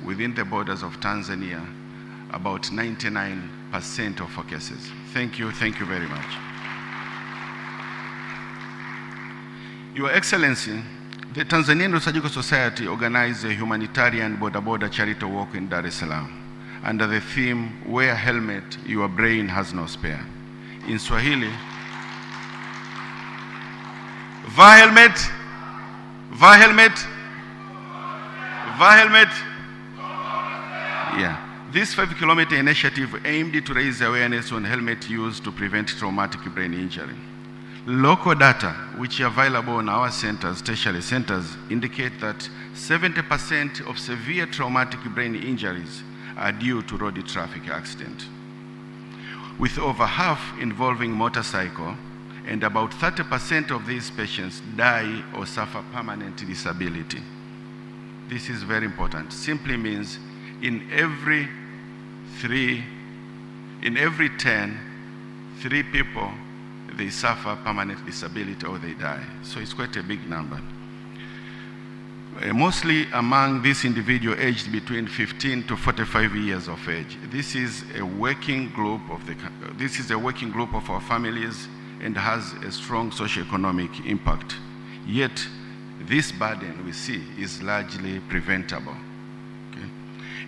within the borders of Tanzania about 99% of our cases. Thank you very much. Your Excellency, the Tanzanian Surgical Society organized a humanitarian border charity walk in Dar es Salaam under the theme, "Wear helmet, your brain has no spare." In Swahili, "Va helmet, va helmet, va helmet." Yeah. This 5-kilometer initiative aimed to raise awareness on helmet use to prevent traumatic brain injury. Local data, which are available on our centers, tertiary centers, indicate that 70% of severe traumatic brain injuries are due to road traffic accident, with over half involving motorcycle, and about 30% of these patients die or suffer permanent disability. This is very important. Simply means in every 10, 3 people, they suffer permanent disability or they die. So it's quite a big number. Mostly among these individuals aged between 15 to 45 years of age. This is a working group of our families and has a strong socioeconomic impact. Yet, this burden we see is largely preventable. Okay?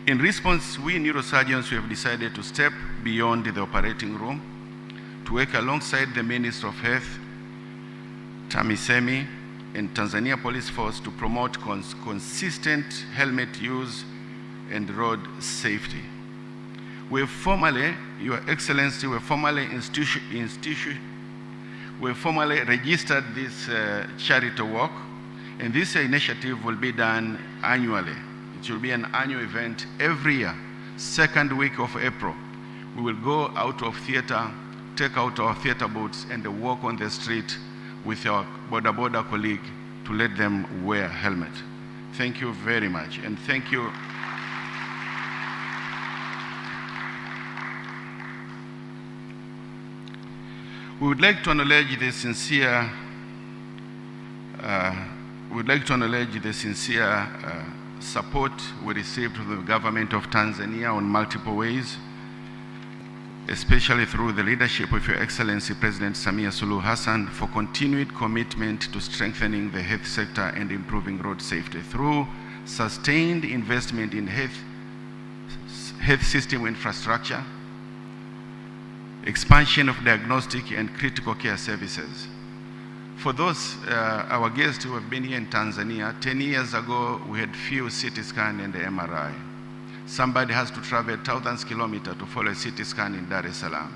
In response, we neurosurgeons have decided to step beyond the operating room to work alongside the Minister of Health, TAMISEMI, and Tanzania Police Force to promote consistent helmet use and road safety. We have formally, Your Excellency, we formally registered this charity walk, and this initiative will be done annually. It will be an annual event every year, second week of April. We will go out of theater, take out our theater boots, and walk on the street with our border colleague to let them wear a helmet. Thank you very much, and thank you. We would like to acknowledge the sincere support we received from the government of Tanzania on multiple ways, especially through the leadership of Your Excellency President Samia Suluhu Hassan for continued commitment to strengthening the health sector and improving road safety through sustained investment in health system infrastructure, expansion of diagnostic and critical care services. For those, our guests who have been here in Tanzania, 10 years ago, we had few CT scan and MRI. Somebody has to travel thousands of kilometers to follow a CT scan in Dar es Salaam.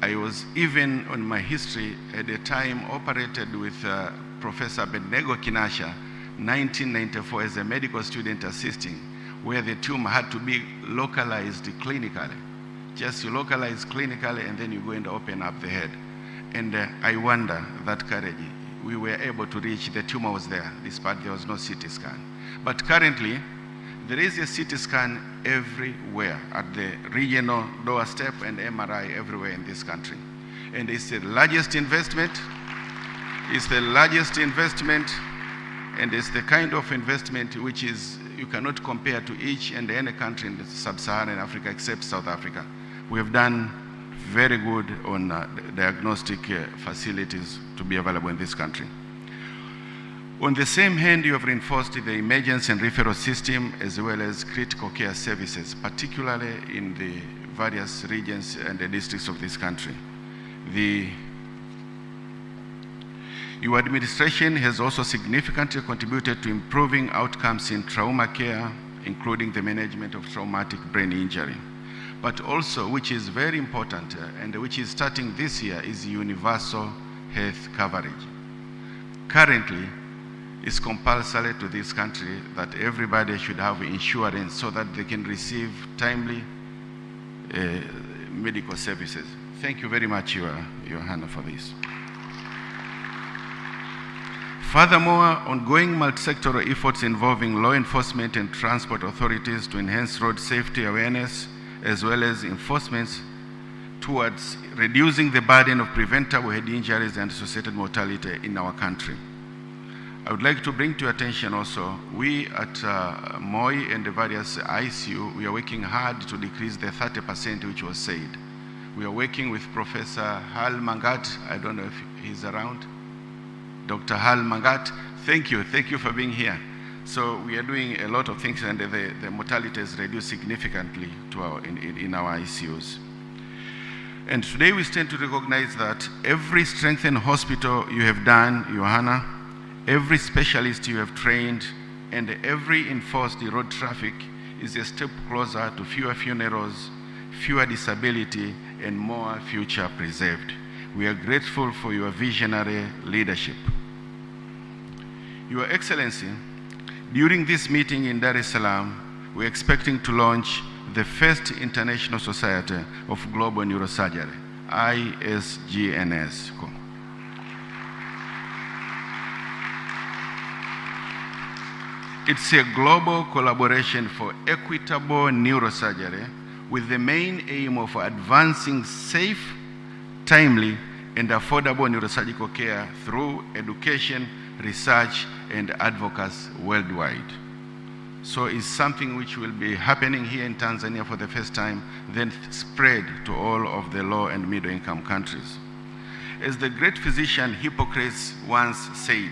I was even on my history at the time operated with Professor Benego Kinasha, 1994 as a medical student assisting, where the tumor had to be localized clinically. Just you localize clinically and then you go and open up the head. And I wonder that courage, we were able to reach, the tumor was there, despite there was no CT scan. But currently, there is a CT scan everywhere at the regional doorstep and MRI everywhere in this country. And it's the largest investment, and it's the kind of investment which is, you cannot compare to each and any country in sub-Saharan Africa except South Africa. We have done very good on diagnostic facilities to be available in this country. On the same hand, you have reinforced the emergency and referral system as well as critical care services, particularly in the various regions and the districts of this country. Your administration has also significantly contributed to improving outcomes in trauma care, including the management of traumatic brain injury. But also, which is very important and which is starting this year, is universal health coverage. Currently, it's compulsory to this country that everybody should have insurance so that they can receive timely medical services. Thank you very much, Your Honor, for this. Furthermore, ongoing multi-sectoral efforts involving law enforcement and transport authorities to enhance road safety awareness, as well as enforcements towards reducing the burden of preventable head injuries and associated mortality in our country. I would like to bring to your attention also, we at Moi and the various ICU, we are working hard to decrease the 30% which was said. We are working with Professor Hal Mangat. I don't know if he's around. Dr. Hal Mangat, thank you for being here. So we are doing a lot of things, and the mortality is reduced significantly in our ICUs. And today we stand to recognize that every strengthened hospital you have done, Johanna, every specialist you have trained, and every enforced road traffic is a step closer to fewer funerals, fewer disability, and more future preserved. We are grateful for your visionary leadership. Your Excellency, during this meeting in Dar es Salaam, we're expecting to launch the first International Society of Global Neurosurgery, ISGNS. It's a global collaboration for equitable neurosurgery with the main aim of advancing safe, timely, and affordable neurosurgical care through education, research, and advocacy worldwide. So it's something which will be happening here in Tanzania for the first time, then spread to all of the low and middle income countries. As the great physician Hippocrates once said,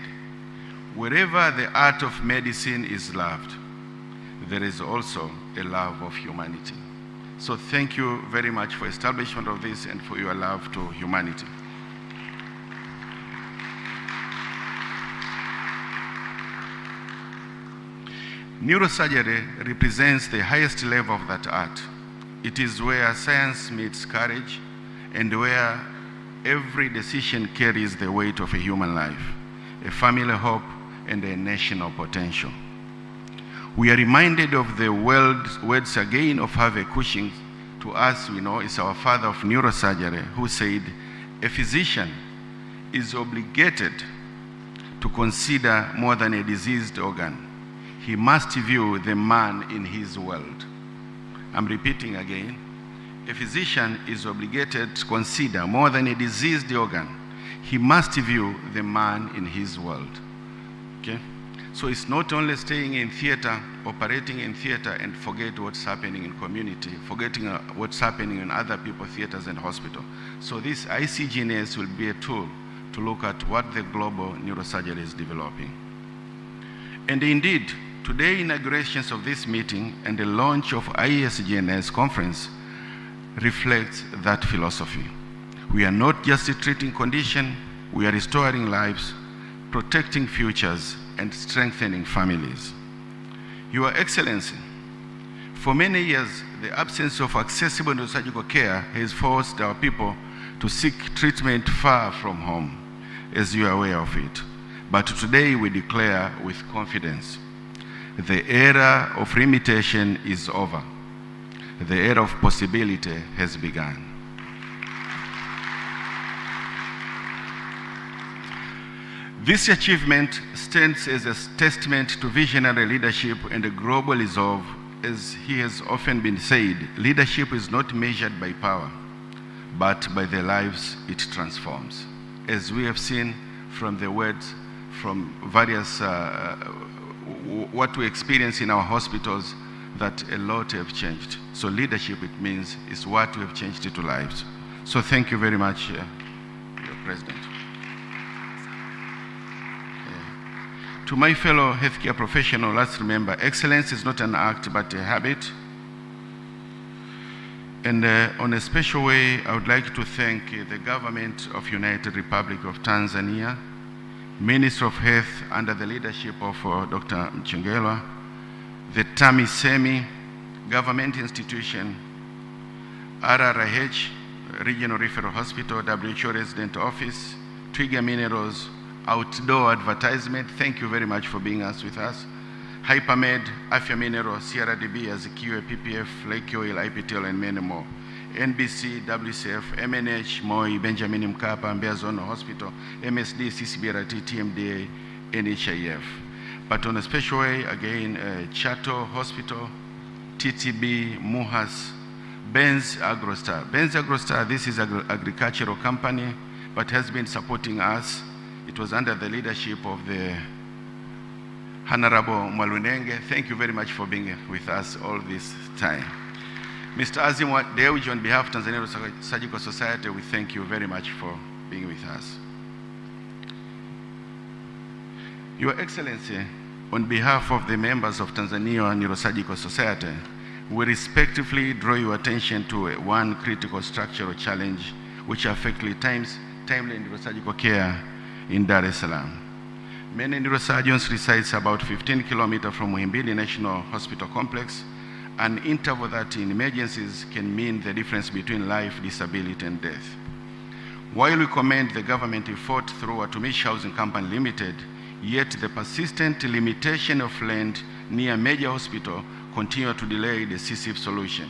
wherever the art of medicine is loved, there is also a love of humanity. So thank you very much for establishment of this and for your love to humanity. Neurosurgery represents the highest level of that art. It is where science meets courage and where every decision carries the weight of a human life, a family hope, and a national potential. We are reminded of the words again of Harvey Cushing, to us we know is our father of neurosurgery, who said, a physician is obligated to consider more than a diseased organ. He must view the man in his world. I'm repeating again. A physician is obligated to consider more than a diseased organ. He must view the man in his world. Okay? So it's not only staying in theater, operating in theater, and forget what's happening in community, forgetting what's happening in other people's theaters and hospital. So this ICGNS will be a tool to look at what the global neurosurgery is developing. And indeed, today inaugurations of this meeting and the launch of ISGNS conference reflects that philosophy. We are not just treating condition, we are restoring lives, protecting futures, and strengthening families. Your Excellency, for many years, the absence of accessible neurosurgical care has forced our people to seek treatment far from home, as you are aware of it. But today we declare with confidence, the era of limitation is over. The era of possibility has begun. This achievement stands as a testament to visionary leadership and a global resolve. As he has often been said, leadership is not measured by power, but by the lives it transforms. As we have seen from the words from various, what we experience in our hospitals, that a lot have changed. So leadership, it means, is what we have changed into lives. So thank you very much, your President. To my fellow healthcare professionals, let's remember, excellence is not an act, but a habit. And on a special way, I would like to thank the government of United Republic of Tanzania, Minister of Health under the leadership of Dr. Mchengerwa, the TAMISEMI government institution, RRH, Regional Referral Hospital, WHO Resident Office, Twiga Minerals, Outdoor Advertisement, thank you very much for being with us. Hypermed, Afya Mineral, CRDB, Azikiwe, PPF, Lake Oil, IPTL, and many more. NBC, WCF, MNH, Moi, Benjamin Mkapa, Mbeya Zone Hospital, MSD, CCBRT, TMDA, NHIF. But on a special way, again, Chato Hospital, TTB, MUHAS, Benz Agrostar. Benz Agrostar, this is an agricultural company, but has been supporting us. It was under the leadership of the Honorable Mwalunenge, thank you very much for being with us all this time. Mr. Azim Dewji, on behalf of Tanzania Surgical Society, we thank you very much for being with us. Your Excellency, on behalf of the members of Tanzania Neurosurgical Society, we respectively draw your attention to one critical structural challenge which affects timely neurosurgical care in Dar es Salaam. Many neurosurgeons reside about 15 kilometers from Muhimbili National Hospital Complex, an interval that in emergencies can mean the difference between life, disability, and death. While we commend the government effort through Watumishi Housing Company Limited, yet the persistent limitation of land near major hospital continue to delay the decisive solution.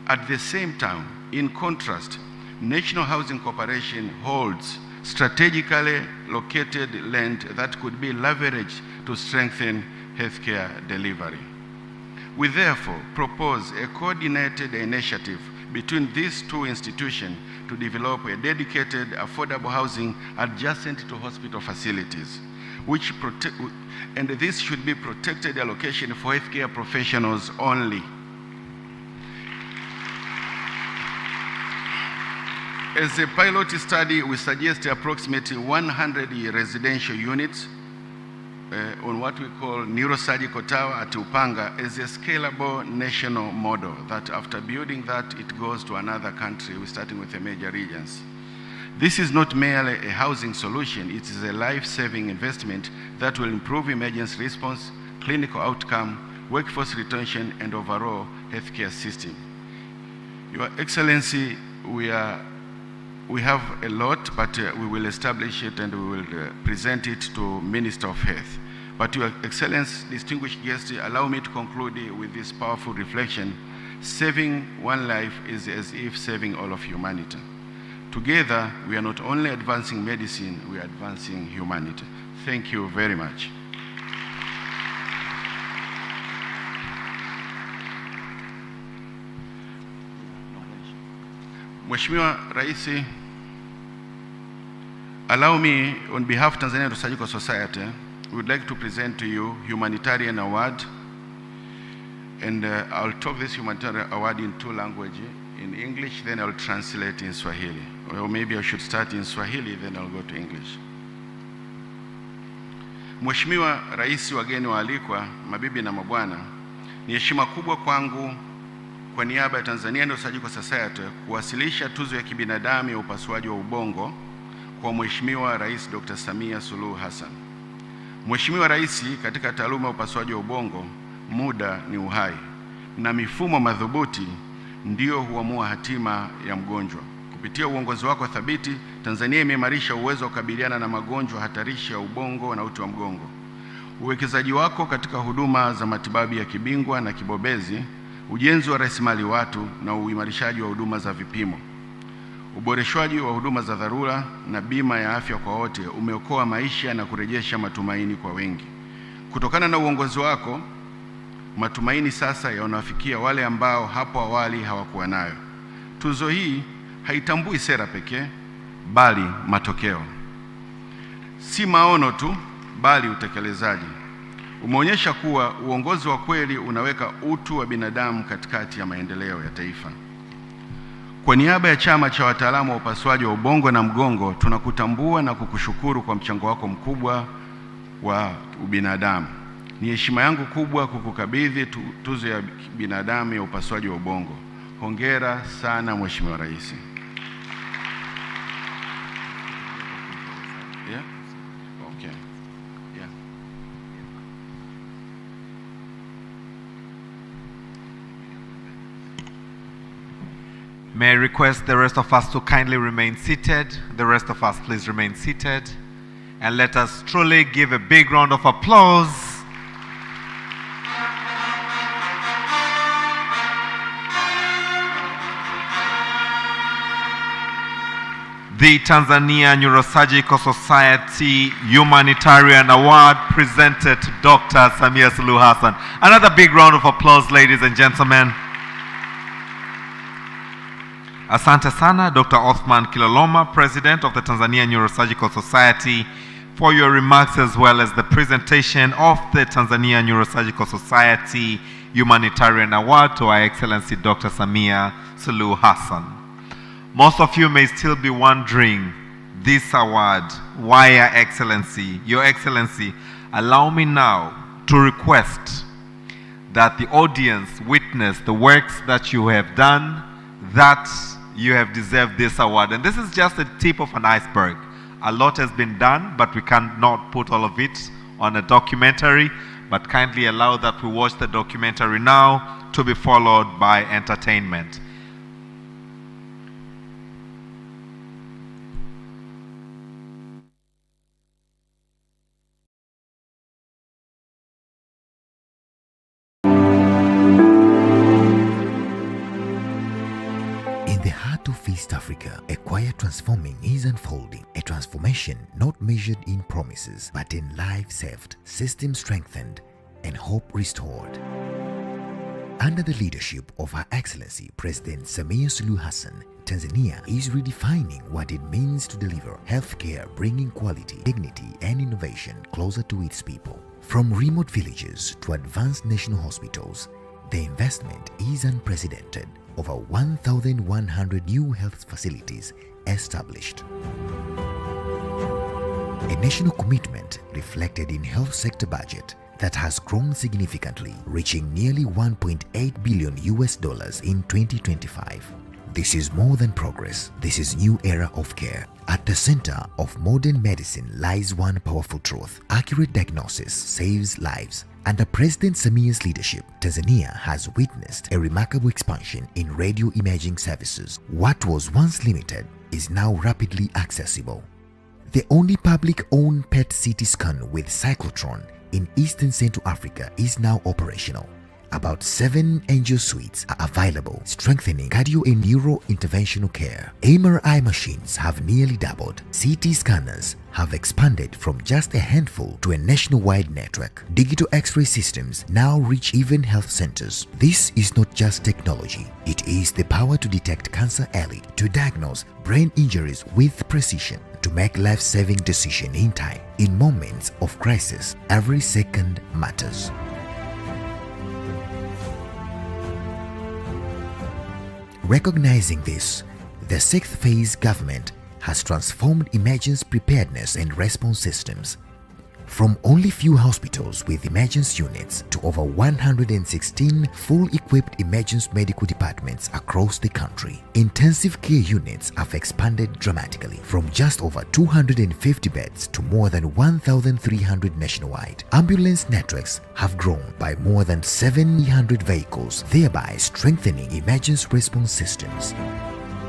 At the same time, in contrast, National Housing Corporation holds strategically located land that could be leveraged to strengthen healthcare delivery. We therefore propose a coordinated initiative between these two institutions to develop a dedicated affordable housing adjacent to hospital facilities, and this should be protected allocation for healthcare professionals only. As a pilot study, we suggest approximately 100 residential units on what we call neurosurgical tower at Upanga as a scalable national model that after building that, it goes to another country, we're starting with the major regions. This is not merely a housing solution, it is a life-saving investment that will improve emergency response, clinical outcome, workforce retention, and overall healthcare system. Your Excellency, we have a lot, but we will establish it and we will present it to Minister of Health. But Your Excellency, distinguished guests, allow me to conclude with this powerful reflection. Saving one life is as if saving all of humanity. Together, we are not only advancing medicine, we are advancing humanity. Thank you very much. Mheshimiwa Rais, allow me, on behalf of Tanzania Neurosurgical Society, we would like to present to you humanitarian award, and I'll talk this humanitarian award in two languages, in English, then I'll translate in Swahili. Or maybe I should start in Swahili, then I'll go to English. Mheshimiwa Rais, wageni waalikwa, mabibi na mabwana, ni heshima kubwa kwangu kwa niaba ya Tanzania Neurosurgical Society kuwasilisha tuzo ya kibinadamu ya upasuaji wa ubongo kwa Mheshimiwa Rais Dr. Samia Suluhu Hassan. Mheshimiwa Rais, katika taaluma ya upasuaji wa ubongo, muda ni uhai na mifumo madhubuti ndio huamua hatima ya mgonjwa. Kupitia uongozi wako thabiti, Tanzania imeimarisha uwezo wa kukabiliana na magonjwa hatarishi ya ubongo na uti wa mgongo. Uwekezaji wako katika huduma za matibabu ya kibingwa na kibobezi, ujenzi wa rasilimali watu na uimarishaji wa huduma za vipimo, uboreshwaji wa huduma za dharura na bima ya afya kwa wote umeokoa maisha na kurejesha matumaini kwa wengi. Kutokana na uongozi wako, matumaini sasa yanawafikia wale ambao hapo awali hawakuwa nayo. Tuzo hii haitambui sera pekee, bali matokeo. Si maono tu, bali utekelezaji. Umeonyesha kuwa uongozi wa kweli unaweka utu wa binadamu katikati ya maendeleo ya taifa. Kwa niaba ya chama cha wataalamu wa upasuaji wa ubongo na mgongo, tunakutambua na kukushukuru kwa mchango wako mkubwa wa ubinadamu. Ni heshima yangu kubwa kukukabidhi tuzo ya binadamu ya upasuaji wa ubongo. Hongera sana Mheshimiwa Rais. Yeah? Okay. Yeah. May I request the rest of us to kindly remain seated. The rest of us, please remain seated. And let us truly give a big round of applause. The Tanzania Neurosurgical Society Humanitarian Award presented to Dr. Samia Suluhu Hassan. Another big round of applause, ladies and gentlemen. Asante sana, Dr. Othman Kiloloma, President of the Tanzania Neurosurgical Society. for your remarks as well as the presentation of the Tanzania Neurosurgical Society Humanitarian Award to Her Excellency Dr. Samia Suluhu Hassan. Most of you may still be wondering, this award, why Your Excellency? Your Excellency, allow me now to request that the audience witness the works that you have done, that you have deserved this award. And this is just the tip of an iceberg. A lot has been done, but we cannot put all of it on a documentary, but kindly allow that we watch the documentary now, to be followed by entertainment. In the heart of East Africa, a quiet transforming is unfolding. A transformation not measured in promises, but in lives saved, systems strengthened, and hope restored. Under the leadership of Her Excellency President Samia Suluhu Hassan, Tanzania is redefining what it means to deliver healthcare, bringing quality, dignity, and innovation closer to its people. From remote villages to advanced national hospitals, the investment is unprecedented. Over 1,100 new health facilities established. A national commitment reflected in health sector budget that has grown significantly, reaching nearly $1.8 billion in 2025. This is more than progress. This is new era of care. At the center of modern medicine lies one powerful truth: accurate diagnosis saves lives. Under President Samia's leadership, Tanzania has witnessed a remarkable expansion in radio imaging services. What was once limited is now rapidly accessible. The only public-owned PET CT scan with cyclotron in Eastern Central Africa is now operational. About 7 angio suites are available, strengthening cardio and neuro interventional care. MRI machines have nearly doubled. CT scanners have expanded from just a handful to a nationwide network. Digital X-ray systems now reach even health centers. This is not just technology. It is the power to detect cancer early, to diagnose brain injuries with precision, to make life-saving decisions in time. In moments of crisis, every second matters. Recognizing this, the sixth phase government has transformed emergency preparedness and response systems. From only few hospitals with emergency units to over 116 full-equipped emergency medical departments across the country. Intensive care units have expanded dramatically, from just over 250 beds to more than 1,300 nationwide. Ambulance networks have grown by more than 700 vehicles, thereby strengthening emergency response systems.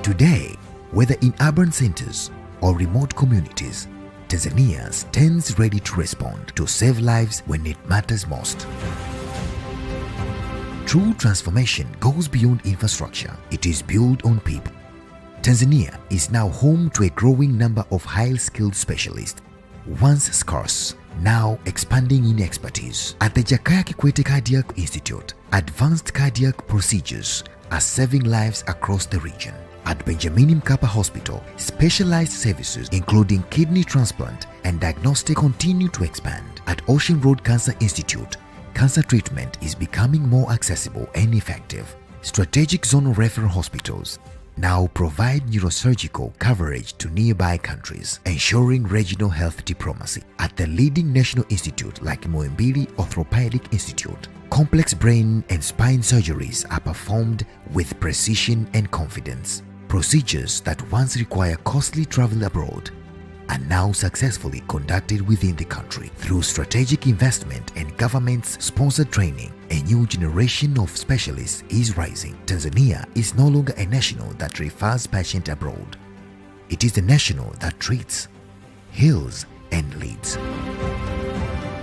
Today, whether in urban centers or remote communities, Tanzania stands ready to respond, to save lives when it matters most. True transformation goes beyond infrastructure. It is built on people. Tanzania is now home to a growing number of highly skilled specialists, once scarce, now expanding in expertise. At the Jakaya Kikwete Cardiac Institute, advanced cardiac procedures are saving lives across the region. At Benjamin Mkapa Hospital, specialized services including kidney transplant and diagnostic continue to expand. At Ocean Road Cancer Institute, cancer treatment is becoming more accessible and effective. Strategic zonal referral hospitals now provide neurosurgical coverage to nearby countries, ensuring regional health diplomacy. At the leading national institute like Muhimbili Orthopedic Institute, complex brain and spine surgeries are performed with precision and confidence. Procedures that once required costly travel abroad are now successfully conducted within the country. Through strategic investment and government's sponsored training, a new generation of specialists is rising. Tanzania is no longer a national that refers patients abroad. It is a national that treats, heals, and leads.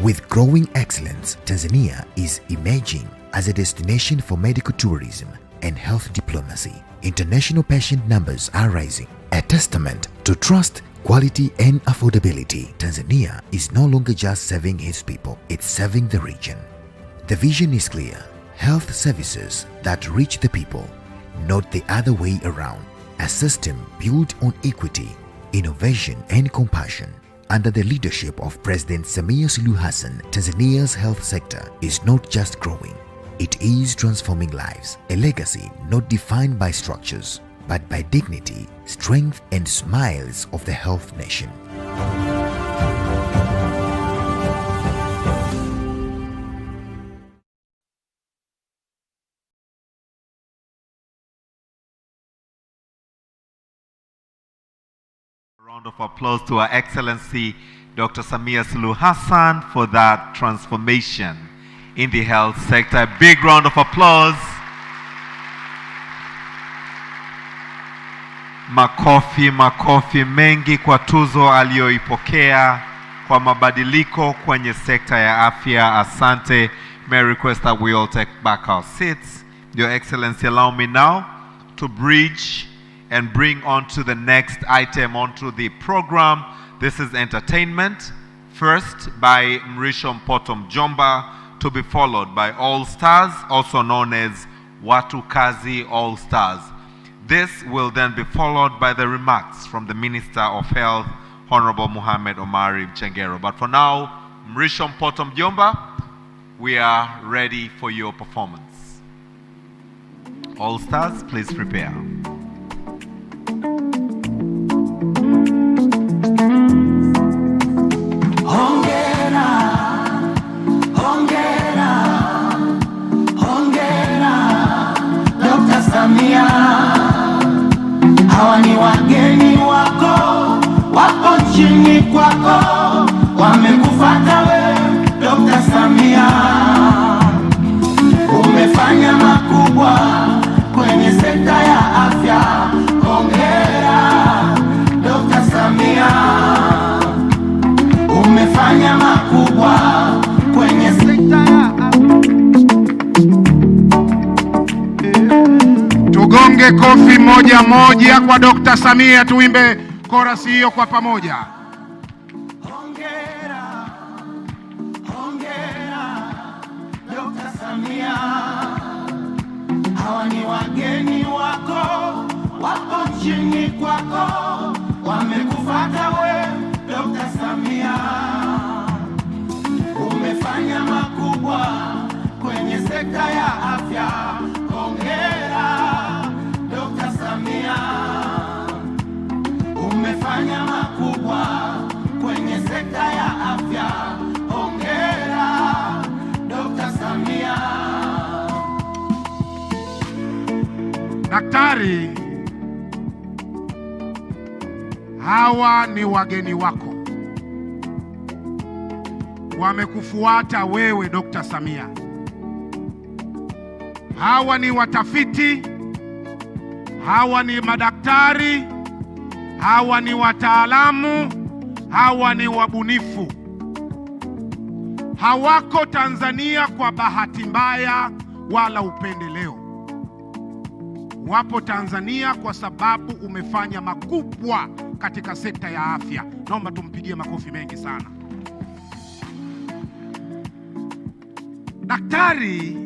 With growing excellence, Tanzania is emerging as a destination for medical tourism and health diplomacy. International patient numbers are rising, a testament to trust, quality, and affordability. Tanzania is no longer just serving its people, it's serving the region. The vision is clear: health services that reach the people, not the other way around. A system built on equity, innovation, and compassion. Under the leadership of President Samia Suluhu Hassan, Tanzania's health sector is not just growing, it is transforming lives. A legacy not defined by structures, but by dignity, strength, and smiles of the health nation. Round of applause to Her Excellency Dr. Samia Suluhu Hassan for that transformation in the health sector. A big round of applause. Makofi mengi kwa tuzo aliyoipokea kwa mabadiliko kwenye sekta ya afya. Asante. May I request that we all take back our seats. Your Excellency, allow me now to bridge and bring on to the next item onto the program. This is entertainment, first by Mrisho Mpoto Mjomba, to be followed by All Stars, also known as Watu Kazi All Stars. This will then be followed by the remarks from the Minister of Health, Honorable Mohamed Omari Mchengero. But for now, Mrisho Mpoto Mjomba, we are ready for your performance. All Stars, please prepare. Samia, hawa ni wageni wako, wapo nchini kwako, wamekufuata wewe Dr. Samia. Umefanya makubwa kwenye sekta ya afya, hongera Dr. Samia. Umefanya makubwa kwenye sekta ya afya. Tugonge kofi moja moja kwa Dr. Samia, tuimbe chorus hiyo kwa pamoja. Hongera, hongera Dr. Samia. Hawa ni wageni wako, wapo nchini kwako, wamekufuata wewe Dr. Samia. Umefanya makubwa kwenye sekta ya afya, hongera Dr. Samia. Umefanya makubwa kwenye sekta ya afya, hongera Dr. Samia. Daktari, hawa ni wageni wako, wamekufuata wewe Dr. Samia. Hawa ni watafiti, hawa ni madaktari, hawa ni wataalamu, hawa ni wabunifu. Hawako Tanzania kwa bahati mbaya wala upendeleo. Wapo Tanzania kwa sababu umefanya makubwa katika sekta ya afya. Naomba tumpigie makofi mengi sana. Daktari,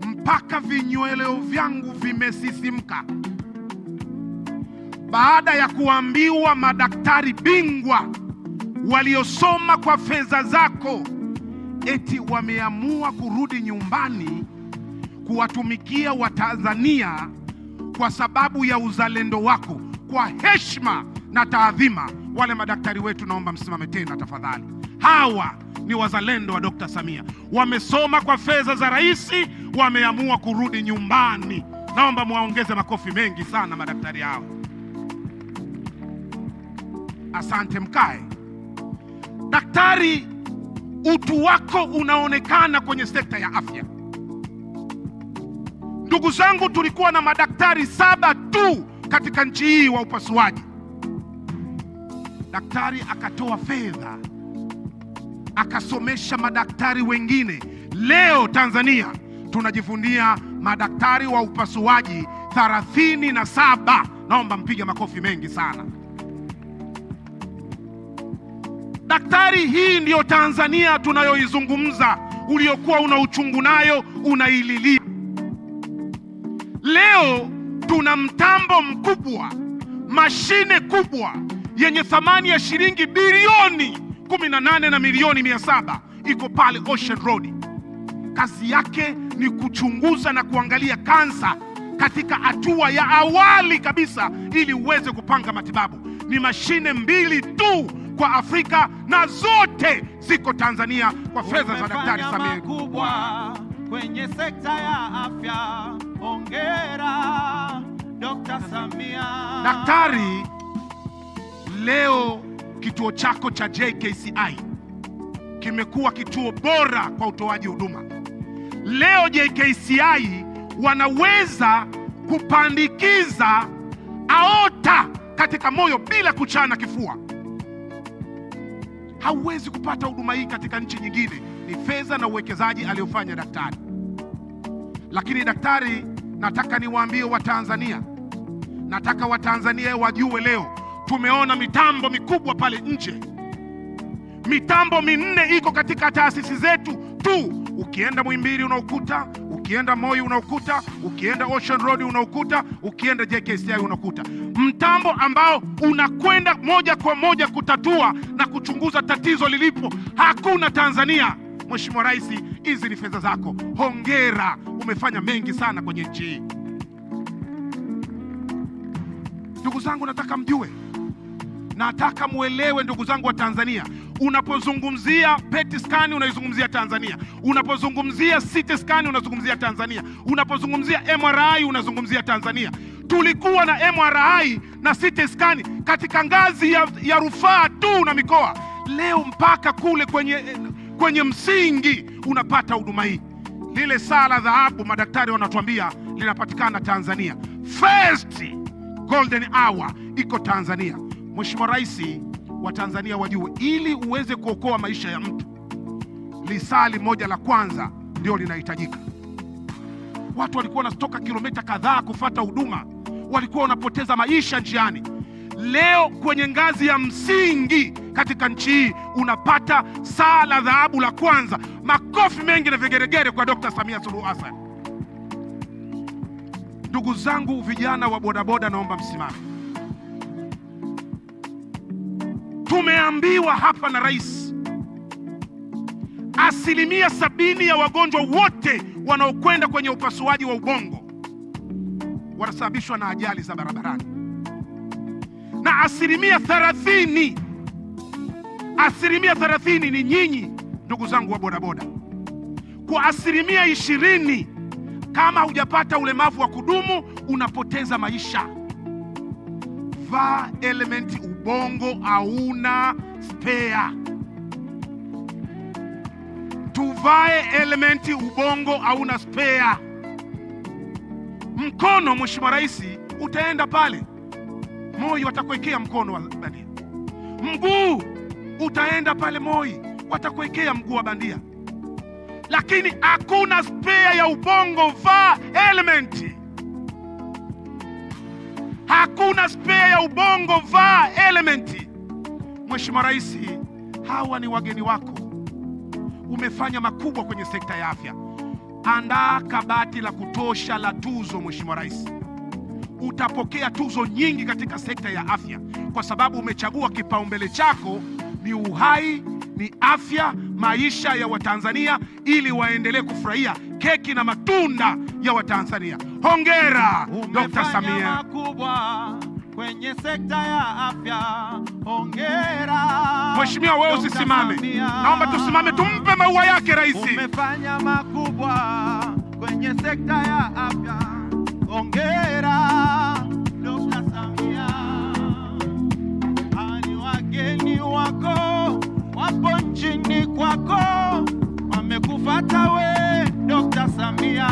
mpaka vinyweleo vyangu vimesisimka baada ya kuambiwa madaktari bingwa waliosoma kwa fedha zako eti wameamua kurudi nyumbani kuwatumikia Watanzania kwa sababu ya uzalendo wako. Kwa heshima na taadhima, wale madaktari wetu naomba msimame tena tafadhali. Hawa ni wazalendo wa Dr. Samia, wamesoma kwa fedha za Rais, wameamua kurudi nyumbani. Naomba muwaongeze makofi mengi sana madaktari hao. Asante, mkae. Daktari, utu wako unaonekana kwenye sekta ya afya. Ndugu zangu, tulikuwa na madaktari 7 tu katika nchi hii wa upasuaji. Daktari akatoa fedha akasomesha madaktari wengine. Leo Tanzania tunajivunia madaktari wa upasuaji 37. Naomba mpige makofi mengi sana. Daktari, hii ndiyo Tanzania tunayoizungumza, uliokuwa una uchungu nayo, unaililia. Leo tuna mtambo mkubwa, mashine kubwa, yenye thamani ya shilingi bilioni 18 na milioni 700 iko pale Ocean Road. Kazi yake ni kuchunguza na kuangalia kansa katika hatua ya awali kabisa ili uweze kupanga matibabu. Ni mashine 2 tu kwa Afrika na zote ziko Tanzania kwa fedha za Daktari Samia. Kubwa kwenye sekta ya afya. Hongera Dr. Samia. Daktari, leo kituo chako cha JKCI kimekuwa kituo bora kwa utoaji huduma. Leo JKCI wanaweza kupandikiza aorta katika moyo bila kuchana kifua. Hauwezi kupata huduma hii katika nchi nyingine. Ni fedha na uwekezaji aliofanya daktari. Lakini daktari, nataka niwaambie Watanzania, nataka Watanzania wajue leo tumeona mitambo mikubwa pale nje. Mitambo 4 iko katika taasisi zetu tu. Ukienda Muhimbili unaukuta, ukienda Moi unaukuta, ukienda Ocean Road unaukuta, ukienda JKCI unaukuta. Mtambo ambao unakwenda moja kwa moja kutatua na kuchunguza tatizo lilipo hakuna Tanzania. Mheshimiwa Rais, hizi ni fedha zako. Hongera, umefanya mengi sana kwenye nchi hii. Ndugu zangu, nataka mjue, nataka muelewe ndugu zangu wa Tanzania. Unapozungumzia PET scan unaizungumzia Tanzania. Unapozungumzia CT scan unazungumzia Tanzania. Unapozungumzia MRI unazungumzia Tanzania. Tulikuwa na MRI na CT scan katika ngazi ya rufaa tu na mikoa. Leo mpaka kule kwenye msingi unapata huduma hii. Lile saa la dhahabu madaktari wanatuambia linapatikana Tanzania. First golden hour iko Tanzania. Mheshimiwa Rais, wa Tanzania wajue, ili uweze kuokoa maisha ya mtu, lisali moja la kwanza ndio linahitajika. Watu walikuwa wanatoka kilomita kadhaa kufuata huduma, walikuwa wanapoteza maisha njiani. Leo kwenye ngazi ya msingi katika nchi hii unapata saa la dhahabu la kwanza. Makofi mengi na vigeregere kwa Dr. Samia Suluhu Hassan. Ndugu zangu vijana wa bodaboda, naomba msimame. Tumeambiwa hapa na Rais, 70% ya wagonjwa wote wanaokwenda kwenye upasuaji wa ubongo wanasababishwa na ajali za barabarani, na 30% ni nyinyi ndugu zangu wa bodaboda. Kwa 20% kama hujapata ulemavu wa kudumu unapoteza maisha. Vaa elementi, ubongo hauna spare. Tuvae elementi, ubongo hauna spare. Mkono, Mheshimiwa Rais, utaenda pale Moi watakuwekea mkono wa bandia. Mguu utaenda pale Moi watakuwekea mguu wa bandia. Lakini hakuna spare ya ubongo. Vaa elementi. Hakuna spare ya ubongo, vaa elementi. Mheshimiwa Rais, hawa ni wageni wako. Umefanya makubwa kwenye sekta ya afya. Andaa kabati la kutosha la tuzo, Mheshimiwa Rais. Utapokea tuzo nyingi katika sekta ya afya kwa sababu umechagua kipaumbele chako ni uhai, ni afya, maisha ya Watanzania ili waendelee kufurahia keki na matunda ya Watanzania. Hongera Dr. Samia. Makubwa kwenye sekta ya afya. Hongera. Mheshimiwa, wewe usisimame. Naomba tusimame tumpe maua yake Rais. Umefanya makubwa kwenye sekta ya afya. Hongera Dr. Samia. Hali wageni wako wapo nchini kwako, wamekufuata we Dr. Samia.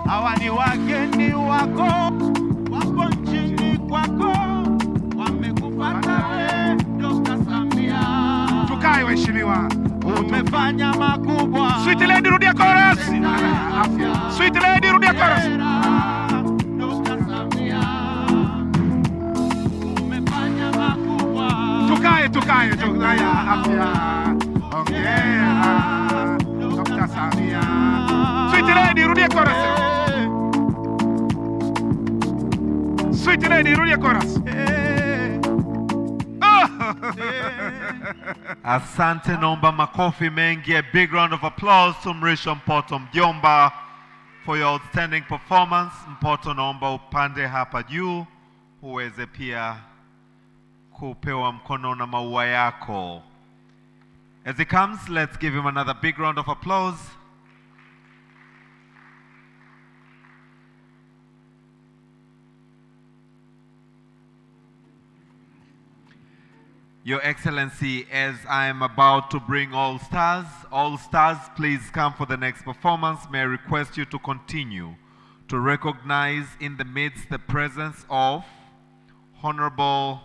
Hawa ni wageni wako wapo nchini kwako, wamekufuata we Dr. Samia. Tukae waheshimiwa. Umefanya makubwa. Sweet lady, rudia chorus. Sweet lady, rudia chorus. Dr. Samia. Umefanya makubwa. Tukae afya. Hongera Dr. Samia. Sweet lady, rudia chorus. Sweet lady, rudia chorus. Asante, naomba makofi mengi. A big round of applause to Mrisho Mpoto Mjomba for your outstanding performance. Mpoto, naomba upande hapa juu uweze pia kupewa mkono na maua yako. As he comes, let's give him another big round of applause. Your Excellency, as I am about to bring all stars, please come for the next performance. May I request you to continue to recognize in the midst the presence of Honorable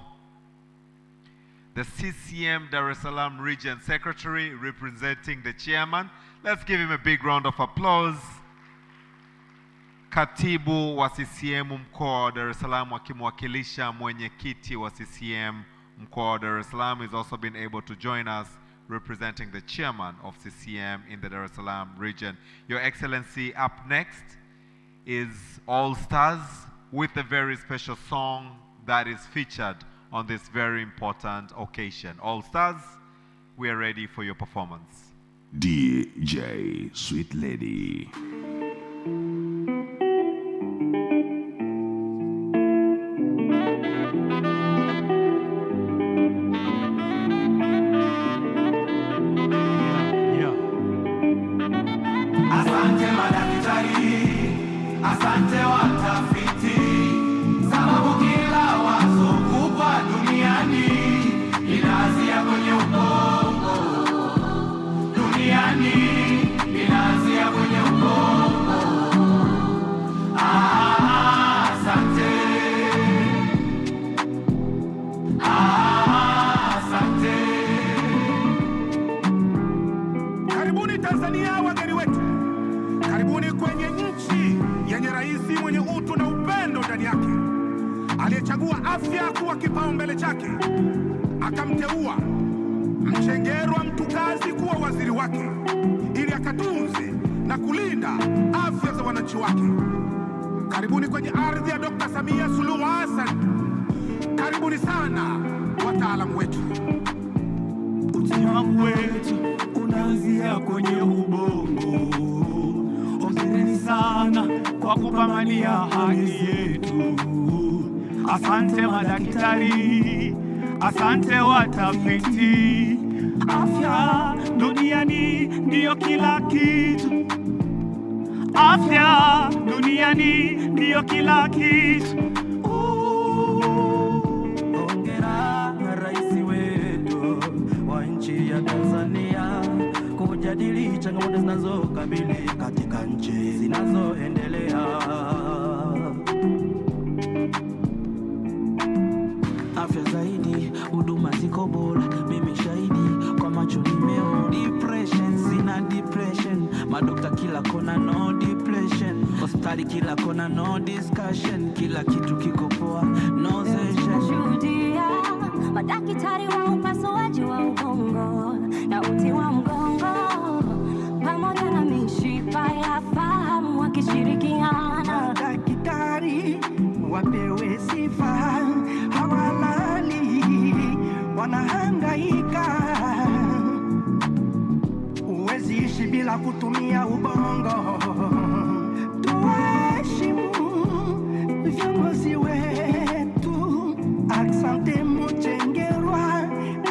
the CCM Dar es Salaam Region Secretary representing the Chairman. Let's give him a big round of applause. Katibu wa CCM mkoa wa Dar es Salaam akimwakilisha mwenyekiti wa CCM mkoa wa Dar es Salaam is also been able to join us representing the Chairman of CCM in the Dar es Salaam region. Your Excellency, up next is All Stars with a very special song that is featured on this very important occasion. All Stars, we are ready for your performance. DJ Sweet Lady. Asante madaktari, asante watafiti, sababu kila wazo kubwa duniani inaanzia kwenye ubongo. Duniani inaanzia kwenye ubongo. Asante. Asante. Karibuni Tanzania, wageni wetu. Karibuni kwenye nchi yenye rais mwenye utu na upendo ndani yake, aliyechagua afya kuwa kipaumbele chake, akamteua Mchengerwa mtukazi kuwa waziri wake ili akatunze na kulinda afya za wananchi wake. Karibuni kwenye ardhi ya Dr. Samia Suluhu Hassan. Karibuni sana wataalamu wetu. Utimamu wetu unaanzia kwenye ubongo. Hongereni sana kwa kupambania haki yetu. Asante madaktari, asante watafiti. Afya duniani ndiyo kila kitu. Afya duniani ndiyo kila kitu. Hongera rais wetu wa nchi ya Tanzania kujadili changamoto zinazokabili katika nchi zinazoendelea. Afya zaidi, huduma ziko bora, mimi shahidi kwa macho nimeo. Depression, sina depression, madokta kila kona no depression, hospitali kila kona no discussion, kila kitu kiko poa no session. Shuhudia madaktari wa upasuaji wa ubongo na uti wa mgongo pamoja na mishipa ya fahamu wakishirikiana. Madaktari wapewe sifa, hawalali wanahangaika. Huwezi ishi bila kutumia ubongo. Tuheshimu viongozi wetu. Asante Mchengerwa,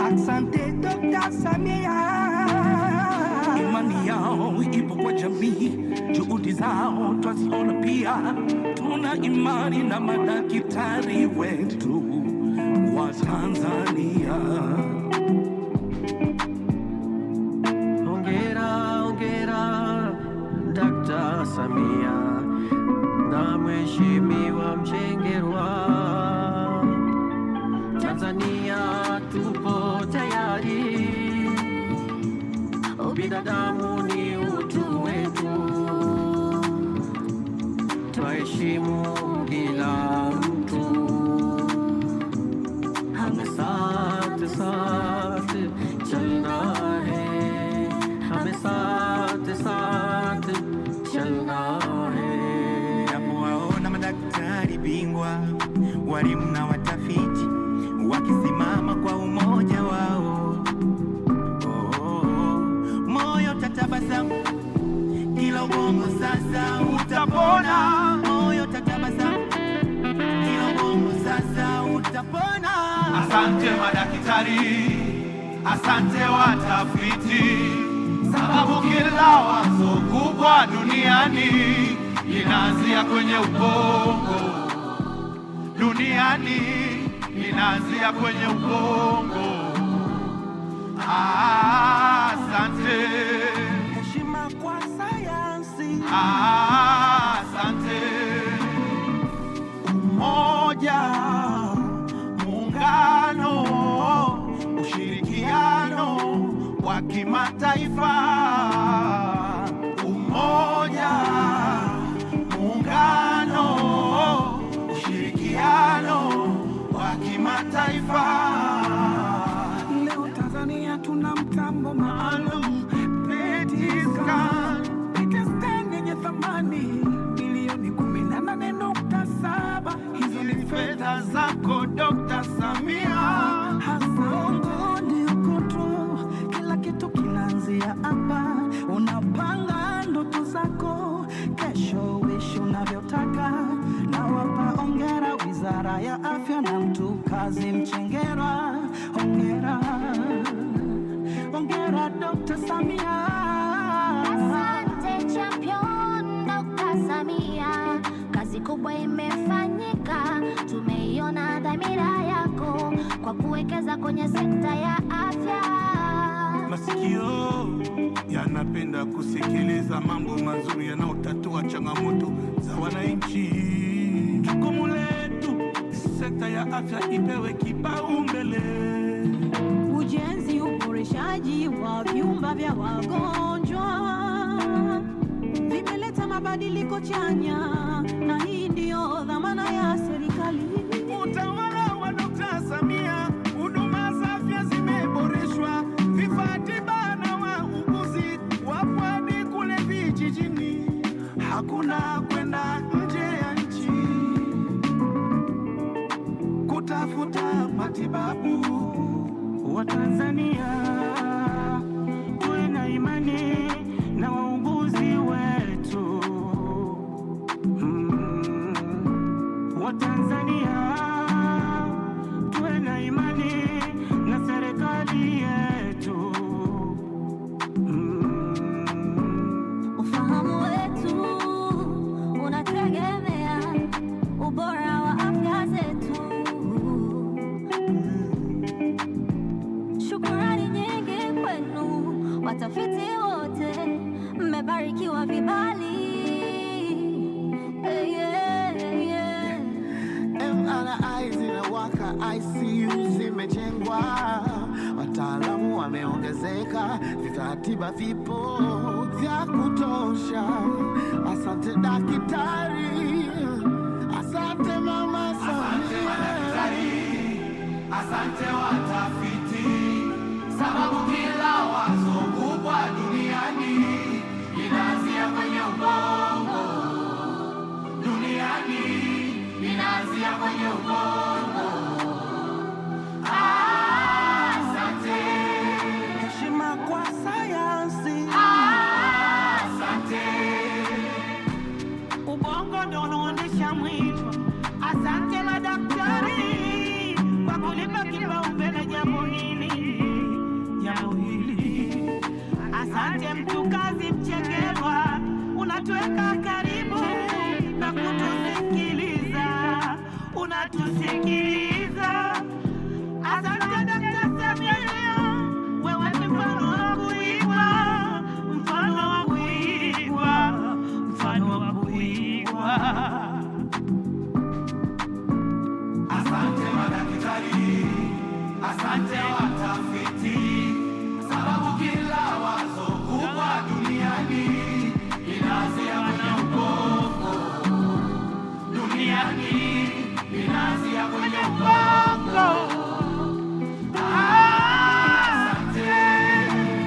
asante Dr. Samia. Imani yao ipo kwa jamii, juhudi zao twaziona pia. Tuna imani na madaktari wetu wa Tanzania. Hongera, hongera Dr. Samia na Mheshimiwa Mchengerwa. Tanzania tupo tayari, binadamu ni utu wetu, tuheshimu kila mtu. Hame sate sate chalna hai, hame sate sate chalna hai. Napowaona madaktari bingwa, walimu na watafiti wakisimama kwa umoja sasa utapona, moyo tatabasamu, kila bongo sasa utapona. Asante madaktari, asante watafiti, sababu kila wazo kubwa duniani linaanzia kwenye ubongo. Duniani linaanzia kwenye ubongo. Asante. Heshima kwa sayansi. Asante. Umoja, muungano, ushirikiano wa kimataifa. Umoja, muungano, ushirikiano wa kimataifa. Leo Tanzania tuna mtambo maalum, PET-scan yenye thamani milioni 18.7. Hizo ni fedha zako Dr. Samia. Hasongo ndio control, kila kitu kinaanzia hapa. Unapanga ndoto zako, kesho wish unavyotaka. Na wapa ongera Wizara ya Afya na mtu kazi Mchengerwa. Ongera, ongera Dr. Samia. Asante champion Dr. Samia, kazi kubwa imefanyika, tumeiona dhamira yako kwa kuwekeza kwenye sekta ya afya. Masikio yanapenda kusikiliza mambo mazuri yanayotatua changamoto za wananchi. Jukumu letu, sekta ya afya ipewe kipaumbele. Ujenzi, uboreshaji wa vyumba vya wagonjwa vimeleta mabadiliko chanya, na hii ndio dhamana ya serikali. Utawala wa Dr. Samia, huduma za afya zimeboreshwa, vifaa tiba na wauguzi wapo hadi kule vijijini. Hakuna kwenda nje ya nchi kutafuta matibabu. Wa Tanzania tuwe na imani na wauguzi wetu. Wa Tanzania tuwe na imani na serikali yetu. Ufahamu wetu unategemea ubora wa afya zetu. Shukrani nyingi kwenu watafiti wote, mmebarikiwa vibali. MRI zinawaka, ICU zimejengwa, wataalamu wameongezeka, vifaa tiba vipo vya kutosha. Asante daktari, asante mama Samia. Asante madaktari, asante watafiti, sababu kila wazo kubwa duniani linaanzia kwenye ubongo. Duniani linaanzia kwenye ubongo. Asante. Heshima kwa sayansi. Asante. Ubongo ndio unaonesha mwili. Asante madaktari kwa kulipa kipaumbele jambo hili. Asante mtukazi Mchengerwa, unatuweka karibu na kutusikiliza. Unatusikiliza. Asante Dr. Samia, wewe ni mfano wa kuigwa, mfano wa kuigwa, mfano wa kuigwa. Asante madaktari, asante watafiti, sababu kila wazo kubwa duniani linaanzia kwenye ubongo. Duniani linaanzia kwenye ubongo. Asante.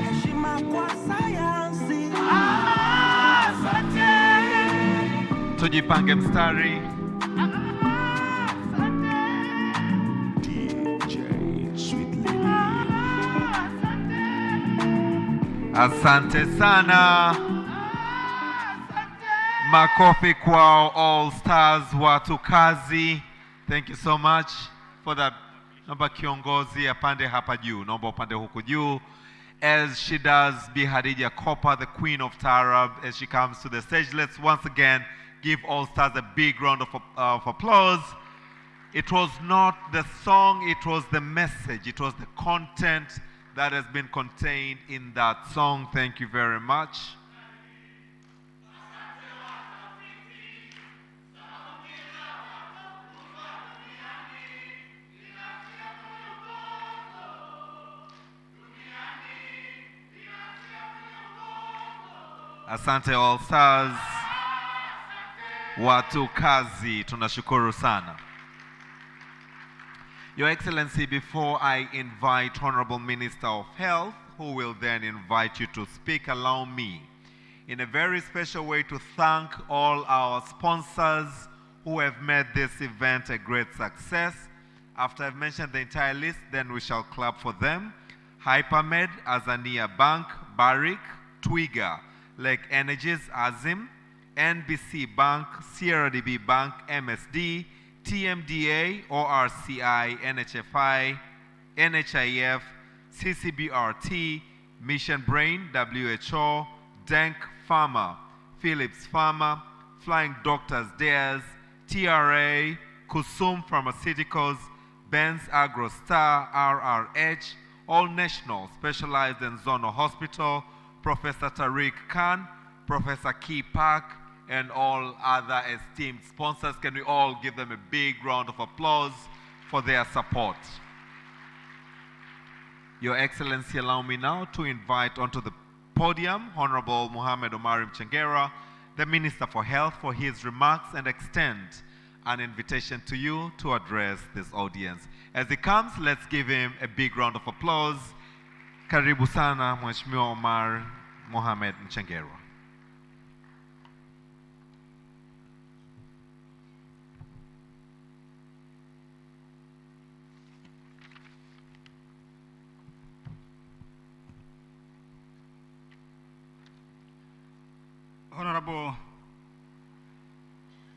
Heshima kwa sayansi. Asante. Tujipange mstari. DJ Sweet Lady. Asante sana. Makofi kwao All Stars watu kazi. Thank you so much for that. Naomba kiongozi apande hapa juu. Naomba upande huku juu. As she does, Bi Hadija Kopa, the Queen of Tarab, as she comes to the stage, let's once again give All Stars a big round of applause. It was not the song, it was the message, it was the content that has been contained in that song. Thank you very much. Asante All Stars. Watu kazi, tunashukuru sana. Your Excellency, before I invite Honorable Minister of Health, who will then invite you to speak, allow me, in a very special way, to thank all our sponsors who have made this event a great success. After I've mentioned the entire list, then we shall clap for them. Hypermed, Azania Bank, Barrick, Twiga, Lake Energies, Azim, NBC Bank, CRDB Bank, MSD, TMDA, ORCI, NHFI, NHIF, CCBRT, Mission Brain, WHO, Denk Pharma, Philips Pharma, Flying Doctors Dares, TRA, Kusum Pharmaceuticals, Benz AgroStar, RRH, All National Specialized and Zonal Hospital, Professor Tariq Khan, Professor Key Park, and all other esteemed sponsors. Can we all give them a big round of applause for their support? Your Excellency, allow me now to invite onto the podium Honorable Mohamed Omar Mchengera, the Minister for Health, for his remarks and extend an invitation to you to address this audience. As he comes, let's give him a big round of applause. Karibu sana Mheshimiwa Omar Mohamed Mchengera. Honorable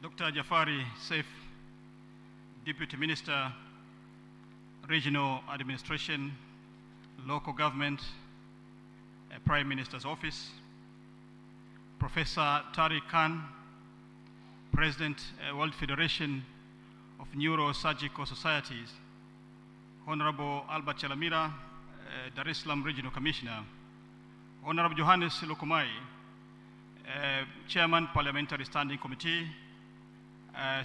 Dr. Jafari Saif, Deputy Minister, Regional Administration, Local Government, Prime Minister's Office, Professor Tariq Khan, President, World Federation of Neurosurgical Societies, Honorable Albert Chalamira, Dar es Salaam Regional Commissioner, Honorable Johannes Lukumai, Chairman, Parliamentary Standing Committee,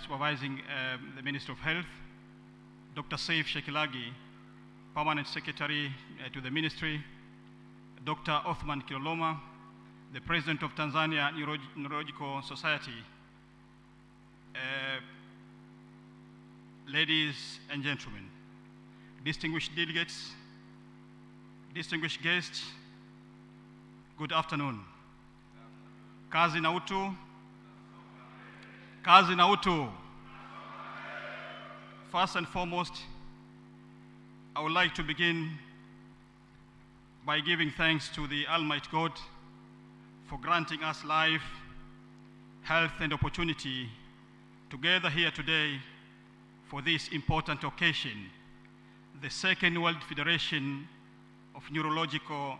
supervising the Minister of Health, Dr. Saif Shekilagi, Permanent Secretary to the Ministry, Dr. Othman Kiloloma, the President of Tanzania Neurological Society, ladies and gentlemen, distinguished delegates, distinguished guests, good afternoon. Kazi na utu. Kazi na utu. First and foremost, I would like to begin by giving thanks to the Almighty God for granting us life, health, and opportunity to gather here today for this important occasion, the Second World Federation of Neurological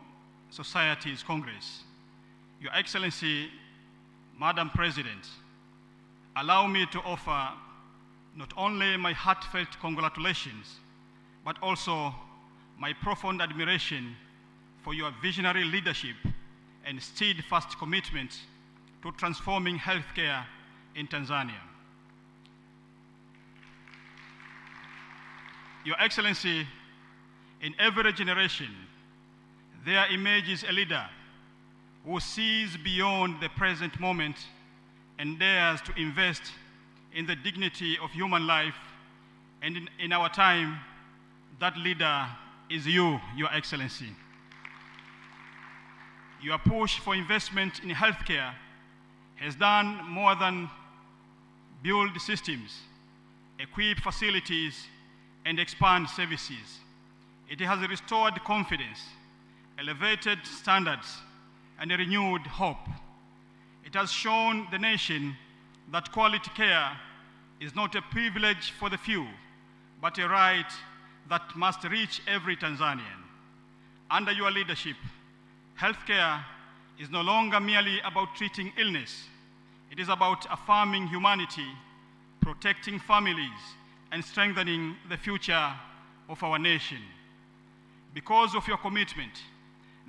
Societies Congress. Your Excellency, Madam President, allow me to offer not only my heartfelt congratulations, but also my profound admiration for your visionary leadership and steadfast commitment to transforming healthcare in Tanzania. Your Excellency, in every generation, there emerges a leader who sees beyond the present moment and dares to invest in the dignity of human life. And in our time, that leader is you, Your Excellency. Your push for investment in healthcare has done more than build systems, equip facilities, and expand services. It has restored confidence, elevated standards, and a renewed hope. It has shown the nation that quality care is not a privilege for the few, but a right that must reach every Tanzanian. Under your leadership, healthcare is no longer merely about treating illness. It is about affirming humanity, protecting families, and strengthening the future of our nation. Because of your commitment,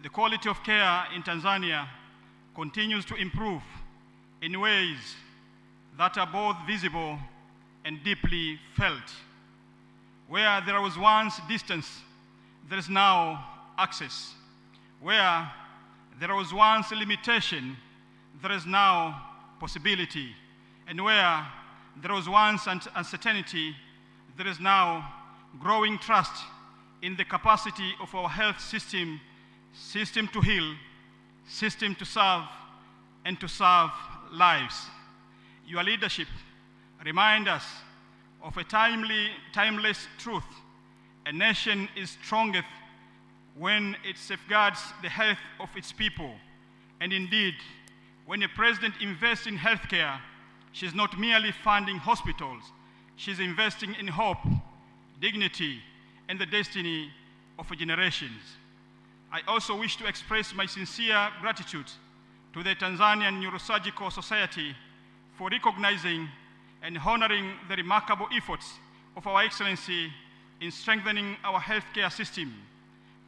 the quality of care in Tanzania continues to improve in ways that are both visible and deeply felt. Where there was once distance, there is now access. Where there was once a limitation, there is now possibility. And where there was once uncertainty, there is now growing trust in the capacity of our health system to heal, system to serve, and to serve lives. Your leadership reminds us of a timeless truth. A nation is strongest when it safeguards the health of its people. And indeed, when a president invests in healthcare, she's not merely funding hospitals, she's investing in hope, dignity, and the destiny of generations. I also wish to express my sincere gratitude to the Tanzanian Neurosurgical Society for recognizing and honoring the remarkable efforts of Our Excellency in strengthening our healthcare system,